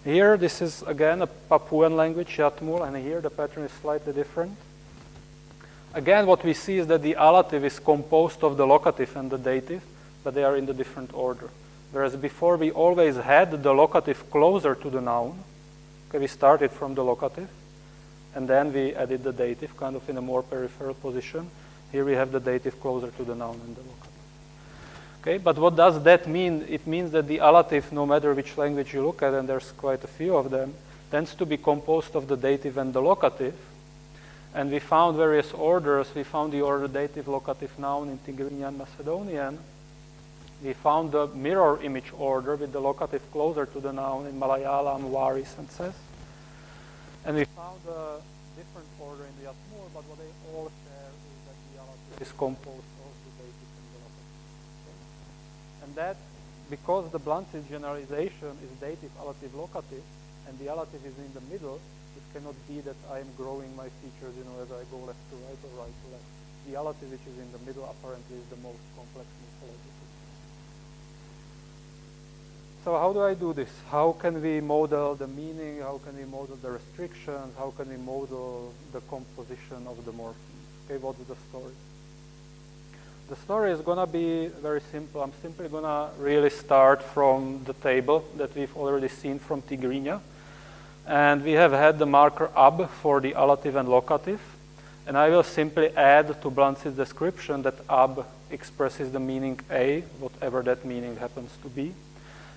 Speaker 1: Here, this is again a Papuan language, Yatmul, and here the pattern is slightly different. Again, what we see is that the allative is composed of the locative and the dative, but they are in the different order. Whereas before we always had the locative closer to the noun. Okay, we started from the locative, and then we added the dative kind of in a more peripheral position. Here we have the dative closer to the noun and the locative. Okay, but what does that mean? It means that the allative, no matter which language you look at, and there's quite a few of them, tends to be composed of the dative and the locative. And we found various orders. We found the order dative, locative, noun in Tigrinya and Macedonian. We found the mirror image order with the locative closer to the noun in Malayalam, Varis, and Czech. And we found different order in the Yatmur, but what they all share is that the allative is composed of the dative and the locative. Okay? And that, because the Blansitt generalization is dative, allative, locative, and the allative is in the middle, it cannot be that I am growing my features, as I go left to right or right to left. The allative, which is in the middle, apparently is the most complex morphologically. So how do I do this? How can we model the meaning? How can we model the restrictions? How can we model the composition of the morpheme? Okay, what's the story? The story is going to be very simple. I'm simply going to really start from the table that we've already seen from Tigrinya. And we have had the marker ab for the allative and locative. And I will simply add to Blansitt's description that ab expresses the meaning a, whatever that meaning happens to be.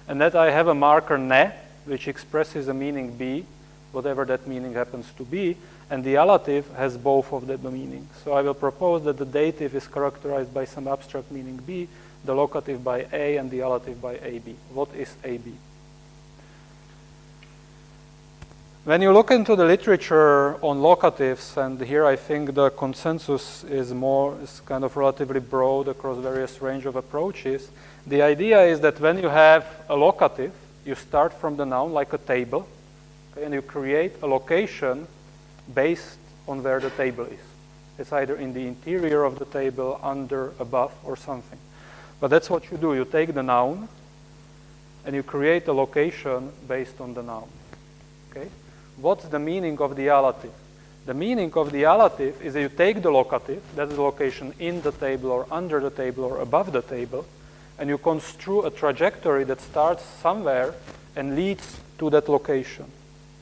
Speaker 1: And that I have a marker ne, which expresses a meaning b, whatever that meaning happens to be, and the allative has both of the meanings. So I will propose that the dative is characterized by some abstract meaning b, the locative by a, and the allative by ab. What is ab? When you look into the literature on locatives, and here I think the consensus is kind of relatively broad across various range of approaches, the idea is that when you have a locative, you start from the noun like a table, okay, and you create a location based on where the table is. It's either in the interior of the table, under, above, or something. But that's what you do. You take the noun, and you create a location based on the noun. Okay? What's the meaning of the allative? The meaning of the allative is that you take the locative, that's the location in the table or under the table or above the table, and you construe a trajectory that starts somewhere and leads to that location.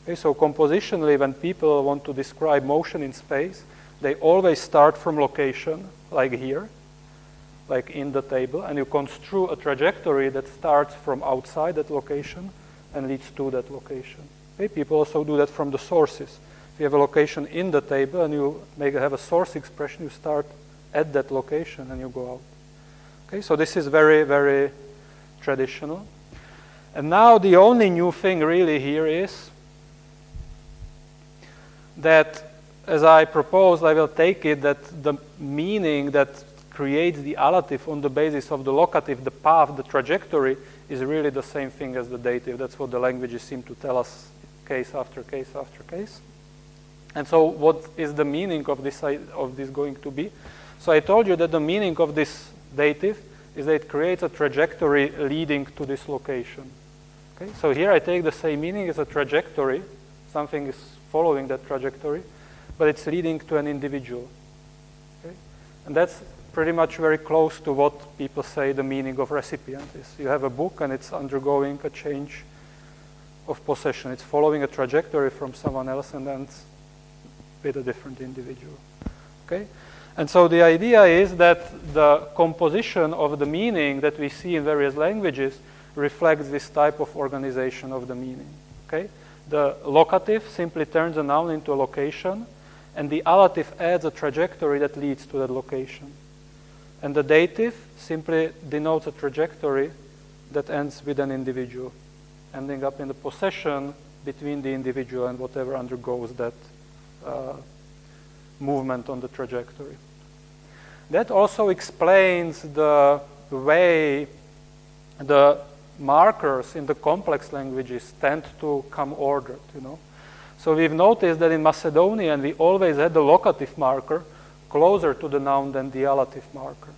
Speaker 1: Okay, so compositionally, when people want to describe motion in space, they always start from location, like here, like in the table, and you construe a trajectory that starts from outside that location and leads to that location. Okay, people also do that from the sources. If you have a location in the table and you have a source expression, you start at that location and you go out. Okay, so this is very, very traditional. And now the only new thing really here is that, as I proposed, I will take it that the meaning that creates the allative on the basis of the locative, the path, the trajectory, is really the same thing as the dative. That's what the languages seem to tell us case after case after case. And so what is the meaning of this going to be? So I told you that the meaning of this dative is that it creates a trajectory leading to this location. Okay? So here I take the same meaning as a trajectory. Something is following that trajectory, but it's leading to an individual. Okay? And that's pretty much very close to what people say the meaning of recipient is. You have a book and it's undergoing a change of possession. It's following a trajectory from someone else and ends with a different individual. Okay? And so the idea is that the composition of the meaning that we see in various languages reflects this type of organization of the meaning. Okay? The locative simply turns a noun into a location, and the allative adds a trajectory that leads to that location. And the dative simply denotes a trajectory that ends with an individual, ending up in the possession between the individual and whatever undergoes that movement on the trajectory. That also explains the way the markers in the complex languages tend to come ordered, So we've noticed that in Macedonian we always had the locative marker closer to the noun than the allative marker.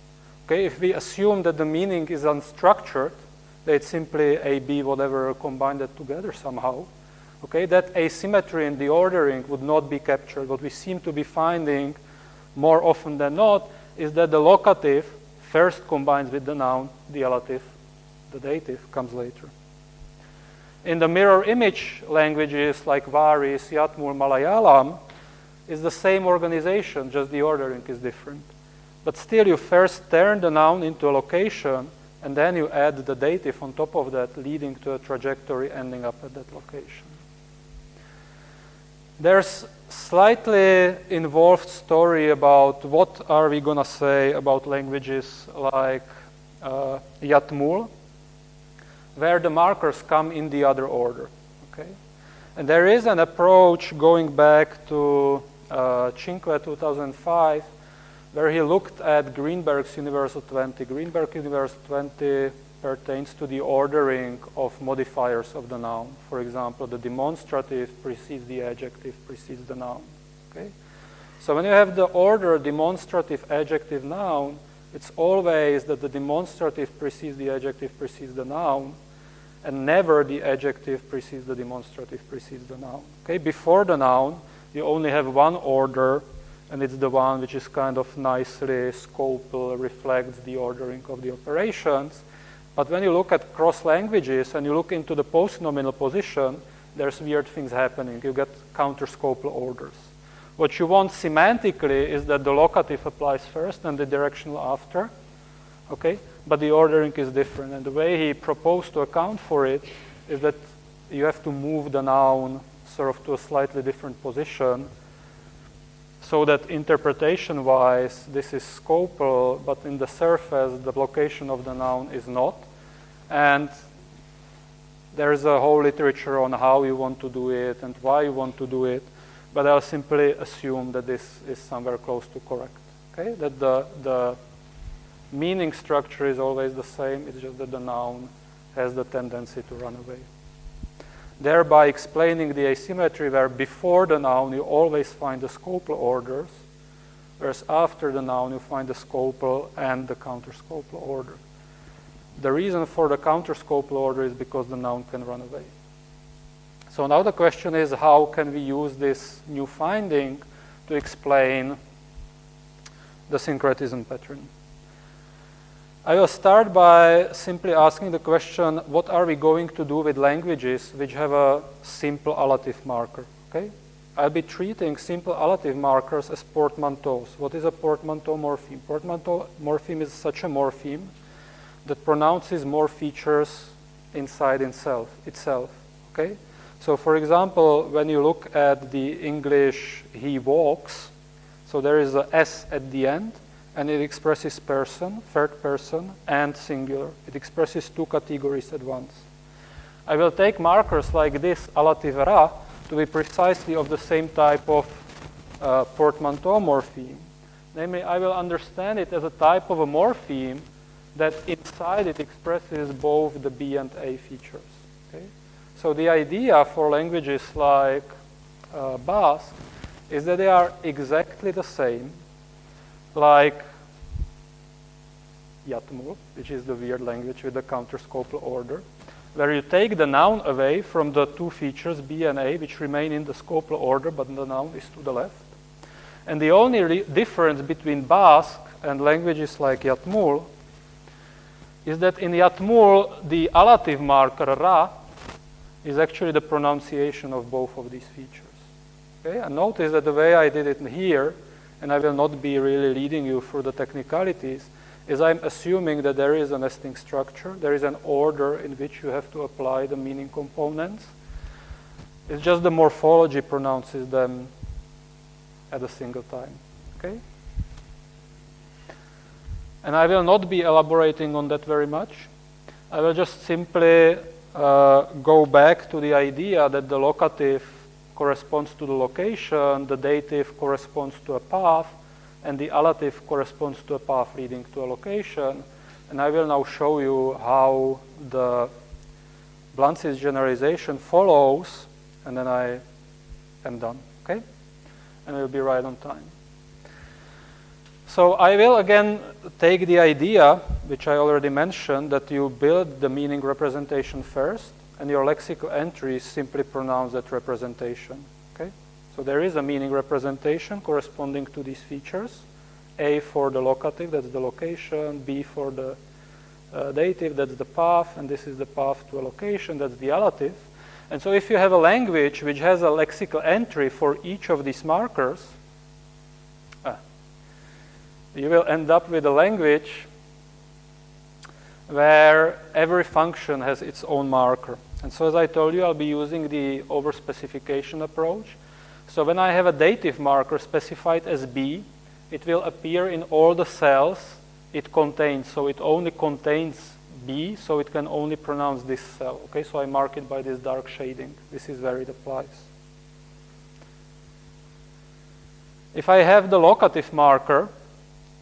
Speaker 1: Okay, if we assume that the meaning is unstructured, that it's simply A, B, whatever, combined it together somehow, okay, that asymmetry in the ordering would not be captured. What we seem to be finding more often than not is that the locative first combines with the noun, the allative, the dative comes later. In the mirror image languages like Varis, Yatmur, Malayalam, is the same organization, just the ordering is different. But still you first turn the noun into a location and then you add the dative on top of that, leading to a trajectory ending up at that location. There's slightly involved story about what are we going to say about languages like Yatmur, where the markers come in the other order. Okay? And there is an approach going back to Cinque 2005, where he looked at Greenberg's Universal 20. Greenberg Universal 20 pertains to the ordering of modifiers of the noun. For example, the demonstrative precedes the adjective, precedes the noun. Okay? So when you have the order demonstrative, adjective, noun, it's always that the demonstrative precedes the adjective, precedes the noun, and never the adjective precedes the demonstrative, precedes the noun. Okay? Before the noun, you only have one order, and it's the one which is kind of nicely scopal, reflects the ordering of the operations. But when you look at cross languages and you look into the post-nominal position, there's weird things happening. You get counter-scopal orders. What you want semantically is that the locative applies first and the directional after, okay? But the ordering is different. And the way he proposed to account for it is that you have to move the noun sort of to a slightly different position so that interpretation-wise this is scopal, but in the surface the location of the noun is not. And there's a whole literature on how you want to do it and why you want to do it. But I'll simply assume that this is somewhere close to correct. Okay? That the meaning structure is always the same, it's just that the noun has the tendency to run away. Thereby explaining the asymmetry where before the noun you always find the scopal orders, whereas after the noun you find the scopal and the counterscopal order. The reason for the counterscopal order is because the noun can run away. So now the question is, how can we use this new finding to explain the syncretism pattern? I will start by simply asking the question, what are we going to do with languages which have a simple allative marker? Okay? I'll be treating simple allative markers as portmanteaus. What is a portmanteau morpheme? Portmanteau morpheme is such a morpheme that pronounces more features inside itself. Okay? So for example, when you look at the English he walks, so there is a S at the end, and it expresses person, third person, and singular. It expresses two categories at once. I will take markers like this, allative ra, to be precisely of the same type of portmanteau morpheme. Namely, I will understand it as a type of a morpheme that inside it expresses both the B and A features. Okay? So the idea for languages like Basque is that they are exactly the same, like Yatmul, which is the weird language with the counterscopal order, where you take the noun away from the two features, B and A, which remain in the scopal order, but the noun is to the left. And the only difference between Basque and languages like Yatmul is that in Yatmul, the allative marker, ra, is actually the pronunciation of both of these features. Okay? And notice that the way I did it here, and I will not be really leading you through the technicalities, is I'm assuming that there is a nesting structure, there is an order in which you have to apply the meaning components. It's just the morphology pronounces them at a single time. Okay? And I will not be elaborating on that very much. I will just simply go back to the idea that the locative corresponds to the location, the dative corresponds to a path, and the allative corresponds to a path leading to a location. And I will now show you how the Blansitt generalization follows, and then I am done, okay? And I will be right on time. So I will again take the idea, which I already mentioned, that you build the meaning representation first, and your lexical entries simply pronounce that representation. Okay? So there is a meaning representation corresponding to these features. A for the locative, that's the location. B for the dative, that's the path. And this is the path to a location, that's the allative. And so if you have a language which has a lexical entry for each of these markers, you will end up with a language where every function has its own marker. And so as I told you, I'll be using the overspecification approach. So when I have a dative marker specified as B, it will appear in all the cells it contains. So it only contains B, so it can only pronounce this cell. Okay, so I mark it by this dark shading. This is where it applies. If I have the locative marker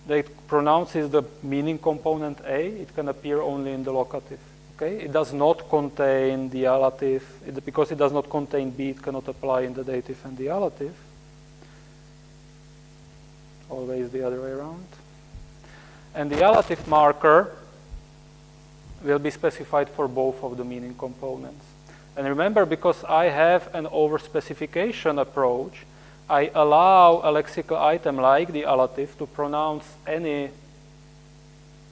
Speaker 1: that pronounces the meaning component A, it can appear only in the locative. Okay, it does not contain the allative. Because it does not contain B, it cannot apply in the dative and the allative. Always the other way around. And the allative marker will be specified for both of the meaning components. And remember, because I have an overspecification approach, I allow a lexical item like the allative to pronounce any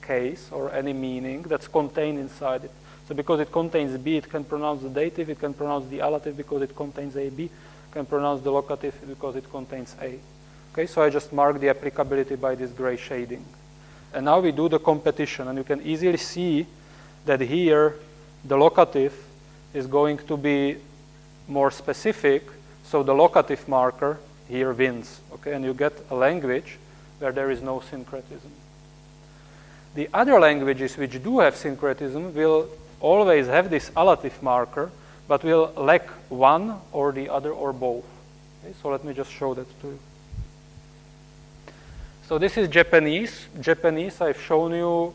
Speaker 1: case or any meaning that's contained inside it. So because it contains B, it can pronounce the dative, it can pronounce the allative because it contains AB, it can pronounce the locative because it contains A. Okay, so I just mark the applicability by this gray shading. And now we do the competition, and you can easily see that here the locative is going to be more specific, so the locative marker here wins. Okay, and you get a language where there is no syncretism. The other languages which do have syncretism will always have this allative marker, but will lack one or the other or both. Okay, so let me just show that to you. So this is Japanese. Japanese, I've shown you,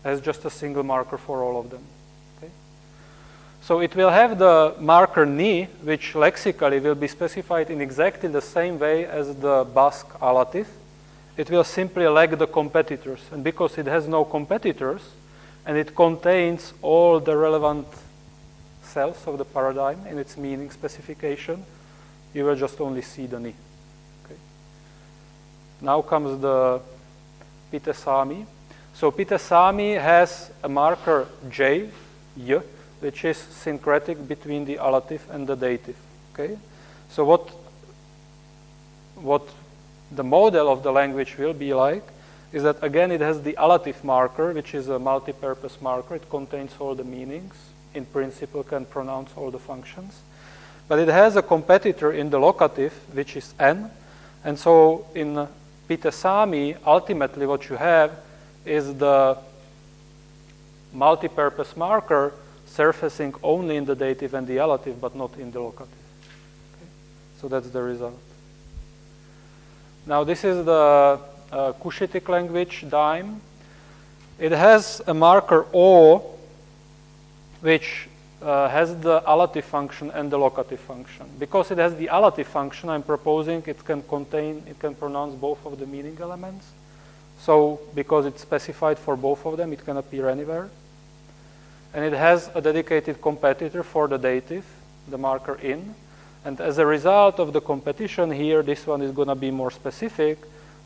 Speaker 1: has just a single marker for all of them. Okay? So it will have the marker ni, which lexically will be specified in exactly the same way as the Basque allative. It will simply lack the competitors. And because it has no competitors, and it contains all the relevant cells of the paradigm in its meaning specification, you will just only see the ni. Okay. Now comes the Pitasami. So Pitasami has a marker J, y, which is syncretic between the allative and the dative. Okay? So what the model of the language will be like is that, again, it has the allative marker, which is a multi-purpose marker. It contains all the meanings. In principle, can pronounce all the functions. But it has a competitor in the locative, which is n. And so in Pitasami, ultimately what you have is the multi-purpose marker surfacing only in the dative and the allative, but not in the locative. Okay? So that's the result. Now this is the Cushitic language, Daim. It has a marker O, which has the allative function and the locative function. Because it has the allative function, I'm proposing it can pronounce both of the meaning elements. So because it's specified for both of them, it can appear anywhere. And it has a dedicated competitor for the dative, the marker in. And as a result of the competition here, this one is going to be more specific,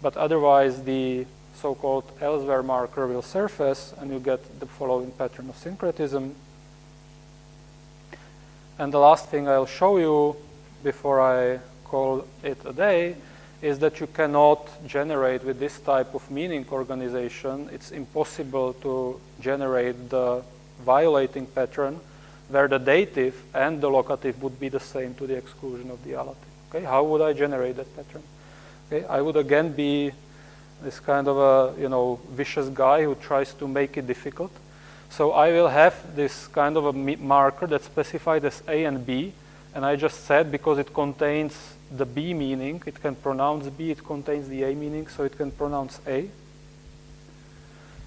Speaker 1: but otherwise the so-called elsewhere marker will surface, and you get the following pattern of syncretism. And the last thing I'll show you before I call it a day is that you cannot generate with this type of meaning organization. It's impossible to generate the violating pattern where the dative and the locative would be the same to the exclusion of the allative. Okay, how would I generate that pattern? Okay, I would again be this kind of a vicious guy who tries to make it difficult. So I will have this kind of a marker that's specified as A and B, and I just said because it contains the B meaning, it can pronounce B, it contains the A meaning, so it can pronounce A.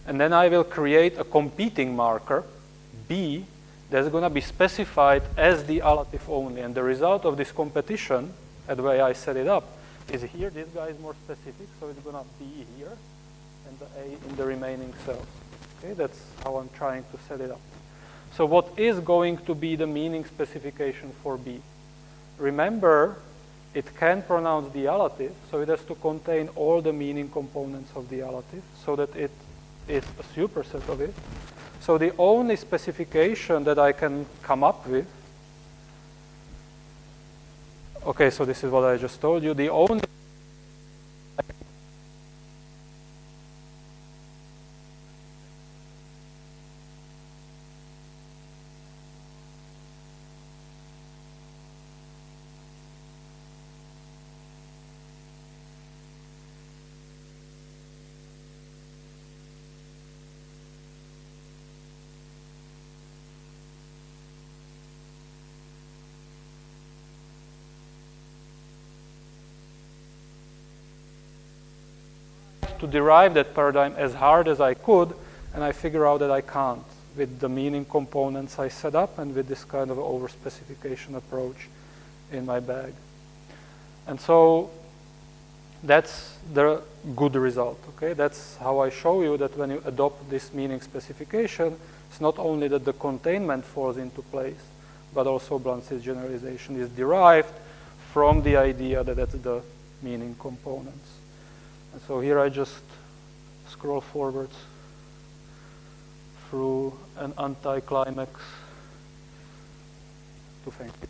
Speaker 1: And then I will create a competing marker, B, that's going to be specified as the allative only. And the result of this competition, the way I set it up, is here this guy is more specific, so it's going to be here, and the A in the remaining cells. Okay, that's how I'm trying to set it up. So what is going to be the meaning specification for B? Remember, it can pronounce the allative, so it has to contain all the meaning components of the allative, so that it is a superset of it. So the only specification that I can come up with, okay, so this is what I just told you, the only to derive that paradigm as hard as I could, and I figure out that I can't with the meaning components I set up and with this kind of overspecification approach in my bag. And so that's the good result, okay? That's how I show you that when you adopt this meaning specification, it's not only that the containment falls into place, but also Blansitt's generalization is derived from the idea that that's the meaning components. And so here I just scroll forwards through an anticlimax to thank you.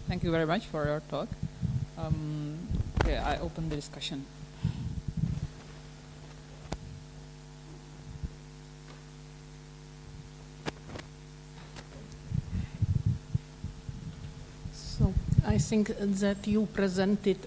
Speaker 2: Thank you very much for your talk. Okay, I open the discussion.
Speaker 3: So I think that you presented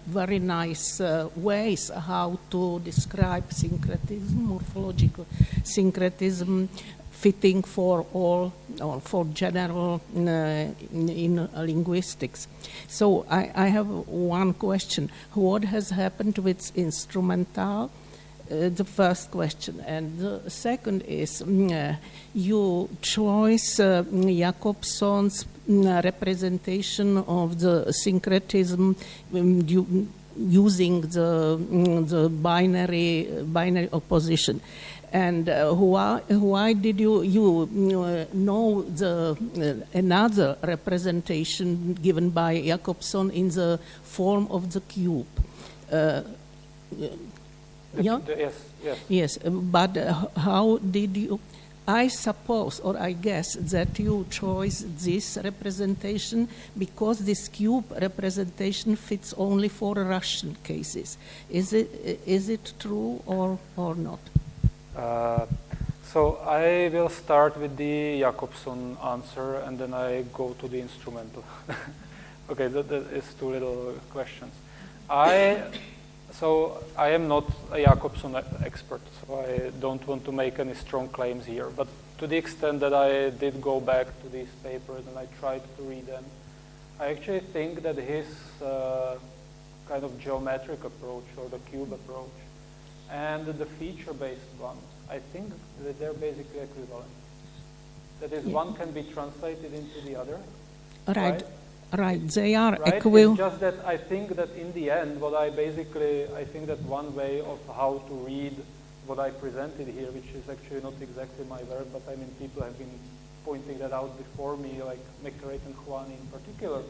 Speaker 3: very nice ways how to describe syncretism, morphological syncretism, fitting for all or for general in linguistics. So I have one question. What has happened with instrumental? The first question. And the second is you choose Jakobson's representation of the syncretism using the binary opposition. And why did you know the another representation given by Jakobson in the form of the cube? Yeah? Yes, but how did you? I suppose, or I guess, that you chose this representation because this cube representation fits only for Russian cases. Is it true or not?
Speaker 1: So I will start with the Jakobson answer, and then I go to the instrumental. Okay, that is two little questions. So I am not a Jakobson expert, so I don't want to make any strong claims here. But to the extent that I did go back to these papers and I tried to read them, I actually think that his kind of geometric approach or the cube approach and the feature-based one, I think that they're basically equivalent. That is, one can be translated into the other.
Speaker 3: Right, they are
Speaker 1: right?
Speaker 3: equivalent.
Speaker 1: It's just that I think that in the end, I think that one way of how to read what I presented here, which is actually not exactly my work, but I mean, people have been pointing that out before me, like McRae and Juan in particular,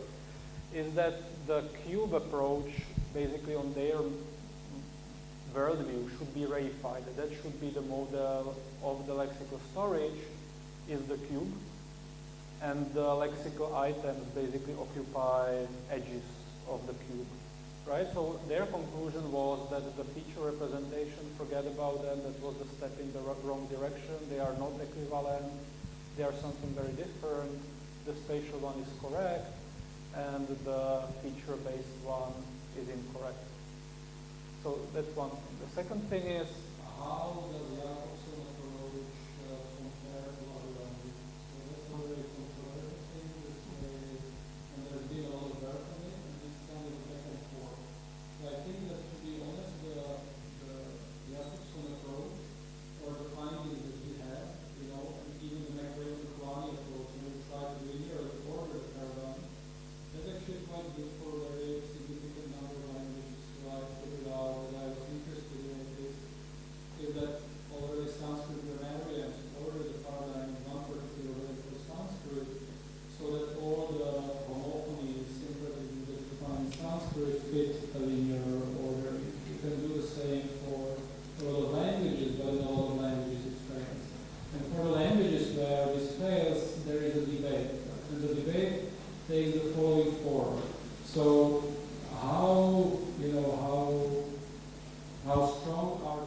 Speaker 1: is that the cube approach, basically on their worldview, should be reified. That should be the model of the lexical storage, is the cube. And the lexical items basically occupy edges of the cube, right? So their conclusion was that the feature representation, forget about them, that was a step in the wrong direction. They are not equivalent. They are something very different. The spatial one is correct, and the feature-based one is incorrect. So that's one thing. The second thing is, how does Jakobson approach compare to other languages? So that's a very controversial thing. And there's been a lot of work on it, and it's kind of back and forth. So I think that, to be honest, the Jakobson approach, or the findings that we have, and even the McRae-Kwani approach, when we try to linearly order the paradigm, that's actually quite good for a very significant number of languages. So I figured out that I was interested in it is that already Sanskrit grammarians order the paradigm in one particular way for Sanskrit, so that all the homophonies, syncretism that you find in Sanskrit fit a linear order. You can do the same for a lot of languages, but in a lot of languages it fails. And for the languages where this fails, there is a debate. And the debate takes the following form. So how strong are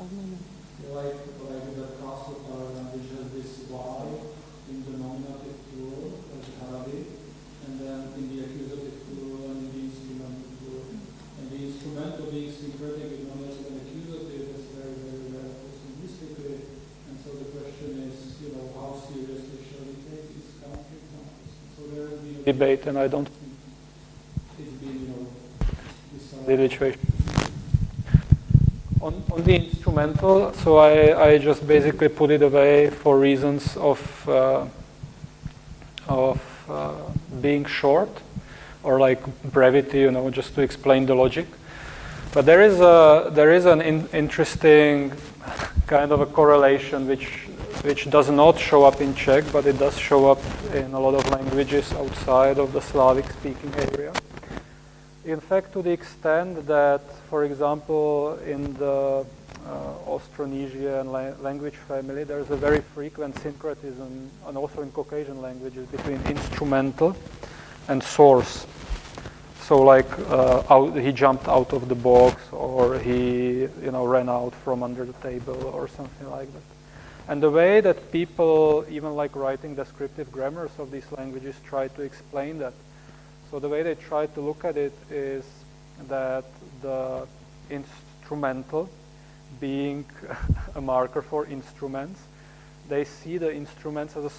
Speaker 4: Like the classical language has this Y in the nominative plural, like allatives, and then in the accusative plural and in the instrumental plural. And the instrumental being syncretic with nominative and accusative is very, very rare linguistically. And so the question is, how seriously shall we take these kind of examples? So there has been a
Speaker 1: debate, and I don't think
Speaker 4: it's been,
Speaker 1: decided which way. On the instrumental, so I just basically put it away for reasons of being short, or like brevity, just to explain the logic. But there is an interesting kind of a correlation which does not show up in Czech, but it does show up in a lot of languages outside of the Slavic-speaking area. In fact, to the extent that, for example, in the Austronesian language family, there's a very frequent syncretism, and also in Caucasian languages, between instrumental and source. So, like, he jumped out of the box, or he, ran out from under the table, or something like that. And the way that people, even like writing descriptive grammars of these languages, try to explain that. So the way they try to look at it is that the instrumental, being a marker for instruments, they see the instruments as a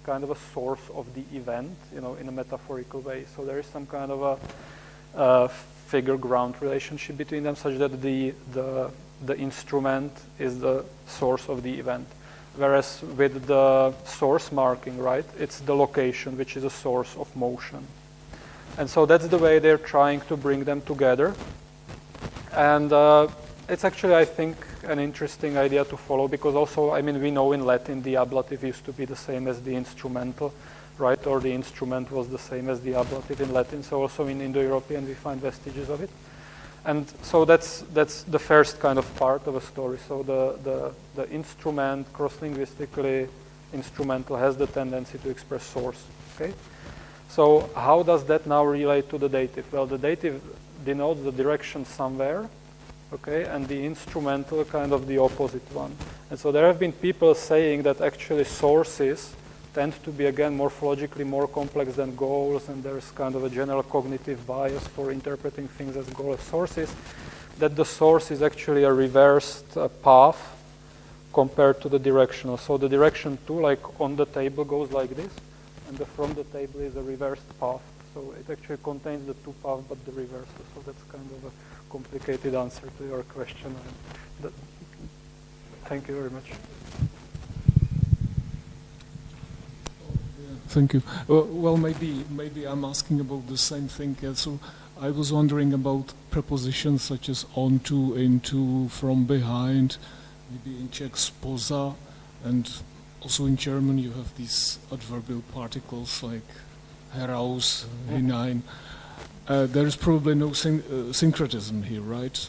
Speaker 1: kind of a source of the event, in a metaphorical way. So there is some kind of a figure-ground relationship between them, such that the instrument is the source of the event. Whereas with the source marking, right, it's the location, which is a source of motion. And so that's the way they're trying to bring them together. And it's actually, I think, an interesting idea to follow, because also, we know in Latin the ablative used to be the same as the instrumental, right? Or the instrument was the same as the ablative in Latin. So also in Indo-European we find vestiges of it. And so that's the first kind of part of a story. So the instrument, cross-linguistically, instrumental has the tendency to express source, okay? So how does that now relate to the dative? Well, the dative denotes the direction somewhere, okay, and the instrumental kind of the opposite one. And so there have been people saying that actually sources tend to be, again, morphologically more complex than goals, and there's kind of a general cognitive bias for interpreting things as goal as sources, that the source is actually a reversed path compared to the directional. So the direction too, like on the table, goes like this, and the from the table is a reversed path. So it actually contains the two paths, but the reversal. So that's kind of a complicated answer to your question. Thank you very much.
Speaker 5: Thank you. Well, maybe I'm asking about the same thing. So I was wondering about prepositions such as onto, into, from behind, maybe in Czech spoza, and also in German you have these adverbial particles like heraus, hinein. There is probably no syncretism here, right?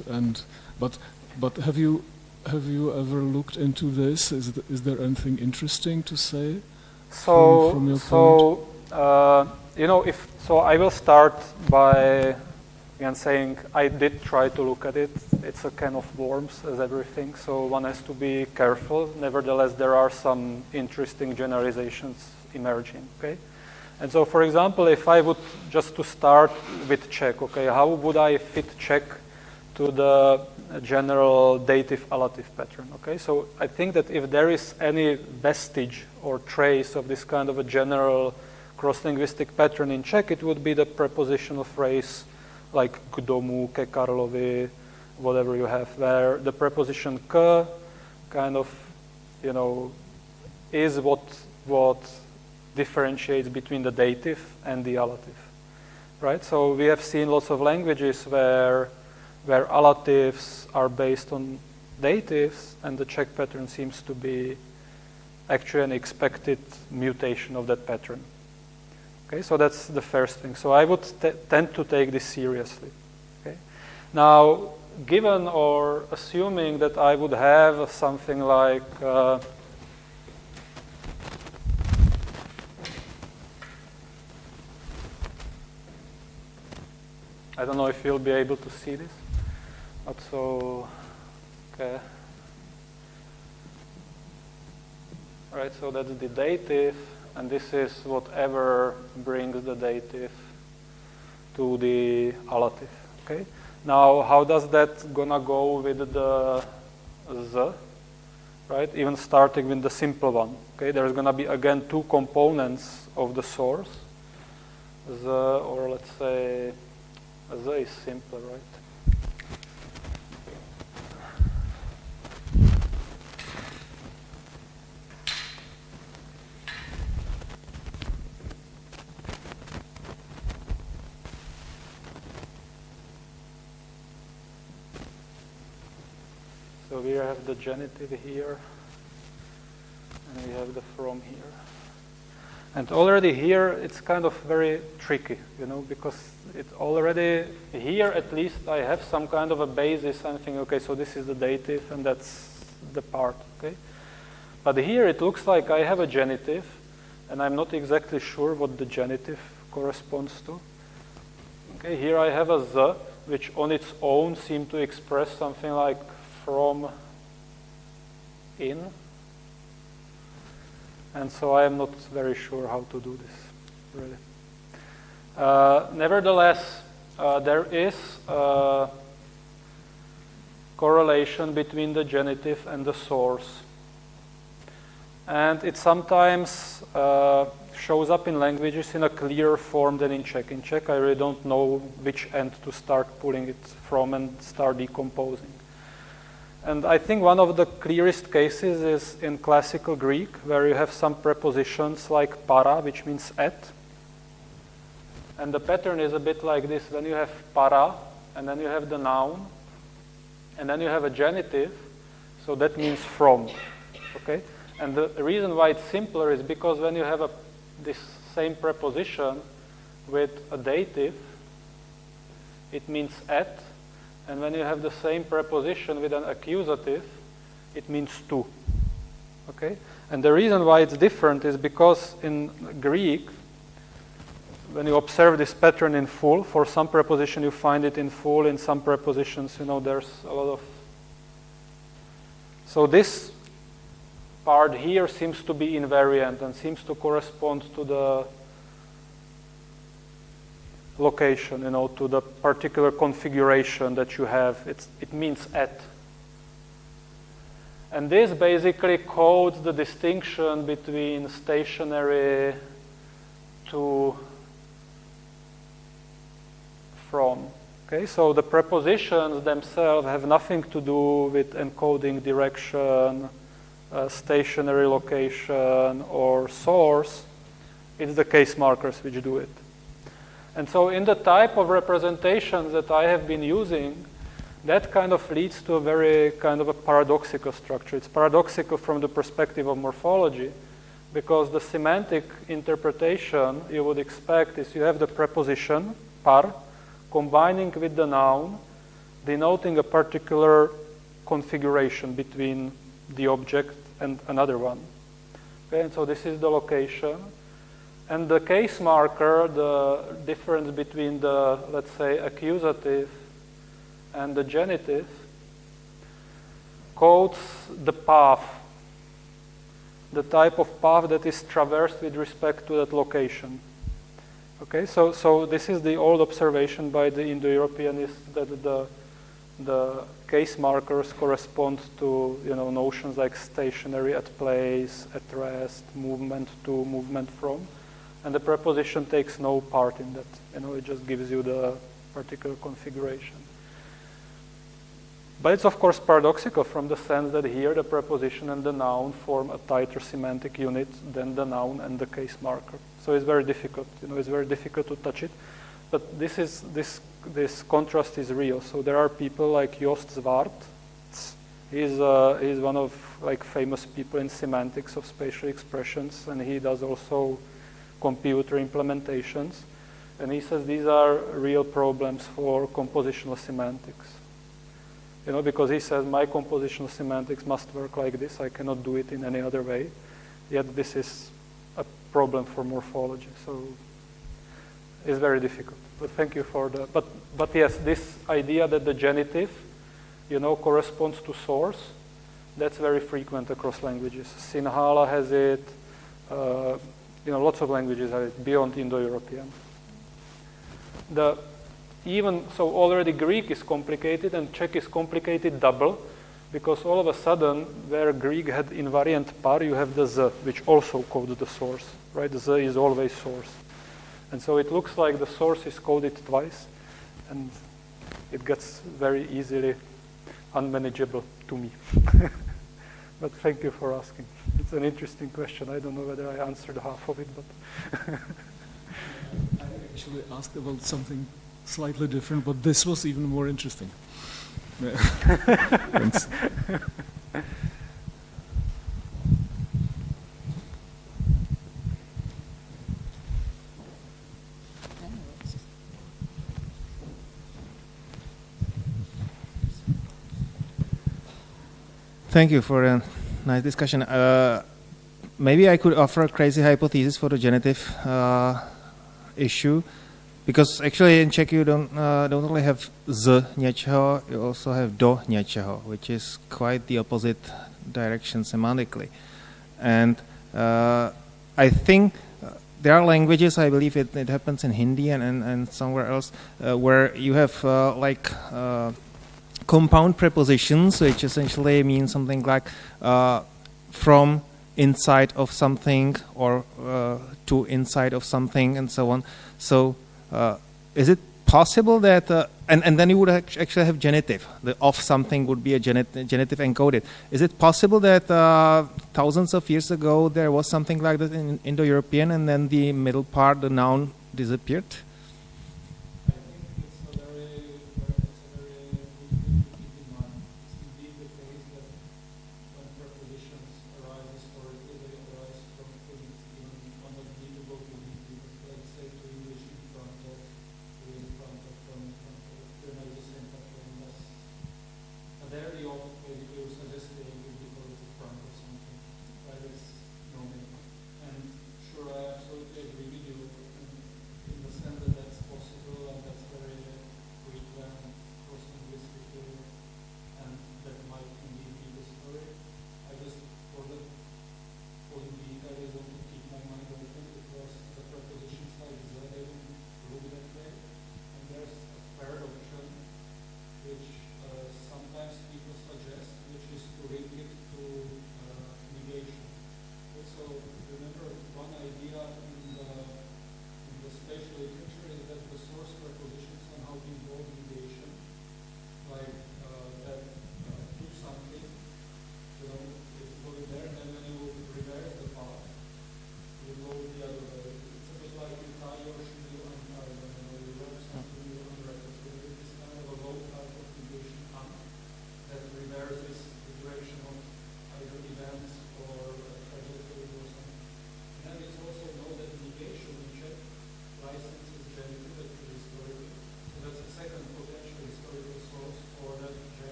Speaker 5: But have you ever looked into this? Is there anything interesting to say? From your point?
Speaker 1: I will start by again saying I did try to look at it. It's a can of worms, as everything, so one has to be careful. Nevertheless, there are some interesting generalizations emerging, okay? And so, for example, if I would just to start with Czech, okay, how would I fit Czech to the general dative allative pattern, okay? So I think that if there is any vestige or trace of this kind of a general cross-linguistic pattern in Czech, it would be the prepositional phrase like k domu, ke Karlovi, whatever you have there. The preposition k kind of, is what differentiates between the dative and the allative, right? So we have seen lots of languages where allatives are based on datives, and the Czech pattern seems to be actually an expected mutation of that pattern. Okay, so that's the first thing. So I would tend to take this seriously. Okay, now given or assuming that I would have something like I don't know if you'll be able to see this, but so, okay. right? So that's the dative, and this is whatever brings the dative to the allative, okay? Now, how does that gonna go with the the, right? Even starting with the simple one, okay? There's gonna be, again, two components of the source. The, or let's say, the is simpler, right? So we have the genitive here, and we have the from here. And already here, it's kind of very tricky, you know, because it already, here at least, I have some kind of a basis. I'm thinking, okay, so this is the dative, and that's the part, okay? But here it looks like I have a genitive, and I'm not exactly sure what the genitive corresponds to. Okay, here I have a the, which on its own seems to express something like from, in. And so I am not very sure how to do this, really. Nevertheless, there is a correlation between the genitive and the source. And it sometimes shows up in languages in a clearer form than in Czech. In Czech, I really don't know which end to start pulling it from and start decomposing. And I think one of the clearest cases is in classical Greek, where you have some prepositions like para, which means at. And the pattern is a bit like this. When you have para, and then you have the noun, and then you have a genitive, so that means from, okay? And the reason why it's simpler is because when you have this same preposition with a dative, it means at. And when you have the same preposition with an accusative, it means to. Okay? And the reason why it's different is because in Greek, when you observe this pattern in full, for some preposition you find it in full, in some prepositions, you know, there's a lot of... So this part here seems to be invariant and seems to correspond to the location, you know, to the particular configuration that you have. It means at. And this basically codes the distinction between stationary to from. Okay, so the prepositions themselves have nothing to do with encoding direction, stationary location, or source. It's the case markers which do it. And so in the type of representations that I have been using, that kind of leads to a very kind of a paradoxical structure. It's paradoxical from the perspective of morphology, because the semantic interpretation you would expect is you have the preposition, par, combining with the noun, denoting a particular configuration between the object and another one. Okay, and so this is the location. And the case marker, the difference between the, let's say, accusative and the genitive, codes the path, the type of path that is traversed with respect to that location. Okay, so this is the old observation by the Indo-Europeanists that the case markers correspond to, you know, notions like stationary, at place, at rest, movement to, movement from. And the preposition takes no part in that. You know, it just gives you the particular configuration. But it's of course paradoxical from the sense that here the preposition and the noun form a tighter semantic unit than the noun and the case marker. So it's very difficult. You know, it's very difficult to touch it. But this contrast is real. So there are people like Jost Zwart. He's one of like famous people in semantics of spatial expressions, and he does also computer implementations, and he says these are real problems for compositional semantics. You know, because he says my compositional semantics must work like this. I cannot do it in any other way. Yet this is a problem for morphology. So it's very difficult. But thank you for the. But yes, this idea that the genitive, you know, corresponds to source, That's very frequent across languages. Sinhala has it. Lots of languages have it beyond Indo-European. So already Greek is complicated and Czech is complicated double, because all of a sudden, where Greek had invariant par, you have the z, which also codes the source, right? The z is always source. And so it looks like the source is coded twice, and it gets very easily unmanageable to me. But thank you for asking. It's an interesting question. I don't know whether I answered half of it, but...
Speaker 5: I actually asked about something slightly different, but this was even more interesting. Thanks.
Speaker 6: Thank you for a nice discussion. Maybe I could offer a crazy hypothesis for the genitive issue, because actually in Czech you don't only have z něčeho, you also have do něčeho, which is quite the opposite direction semantically. And I think there are languages, I believe it happens in Hindi and somewhere else, where you have compound prepositions, which essentially mean something like from inside of something or to inside of something and so on. So is it possible that, and then you would actually have genitive, the of something would be a genitive encoded. Is it possible that thousands of years ago there was something like that in Indo-European and then the middle part, the noun, disappeared?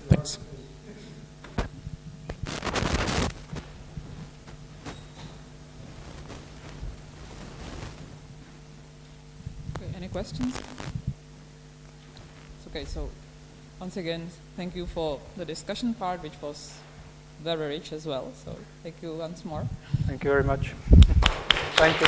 Speaker 6: Thanks.
Speaker 2: Okay, any questions? Okay, so once again, thank you for the discussion part, which was very rich as well. So thank you once more.
Speaker 1: Thank you very much. Thank you.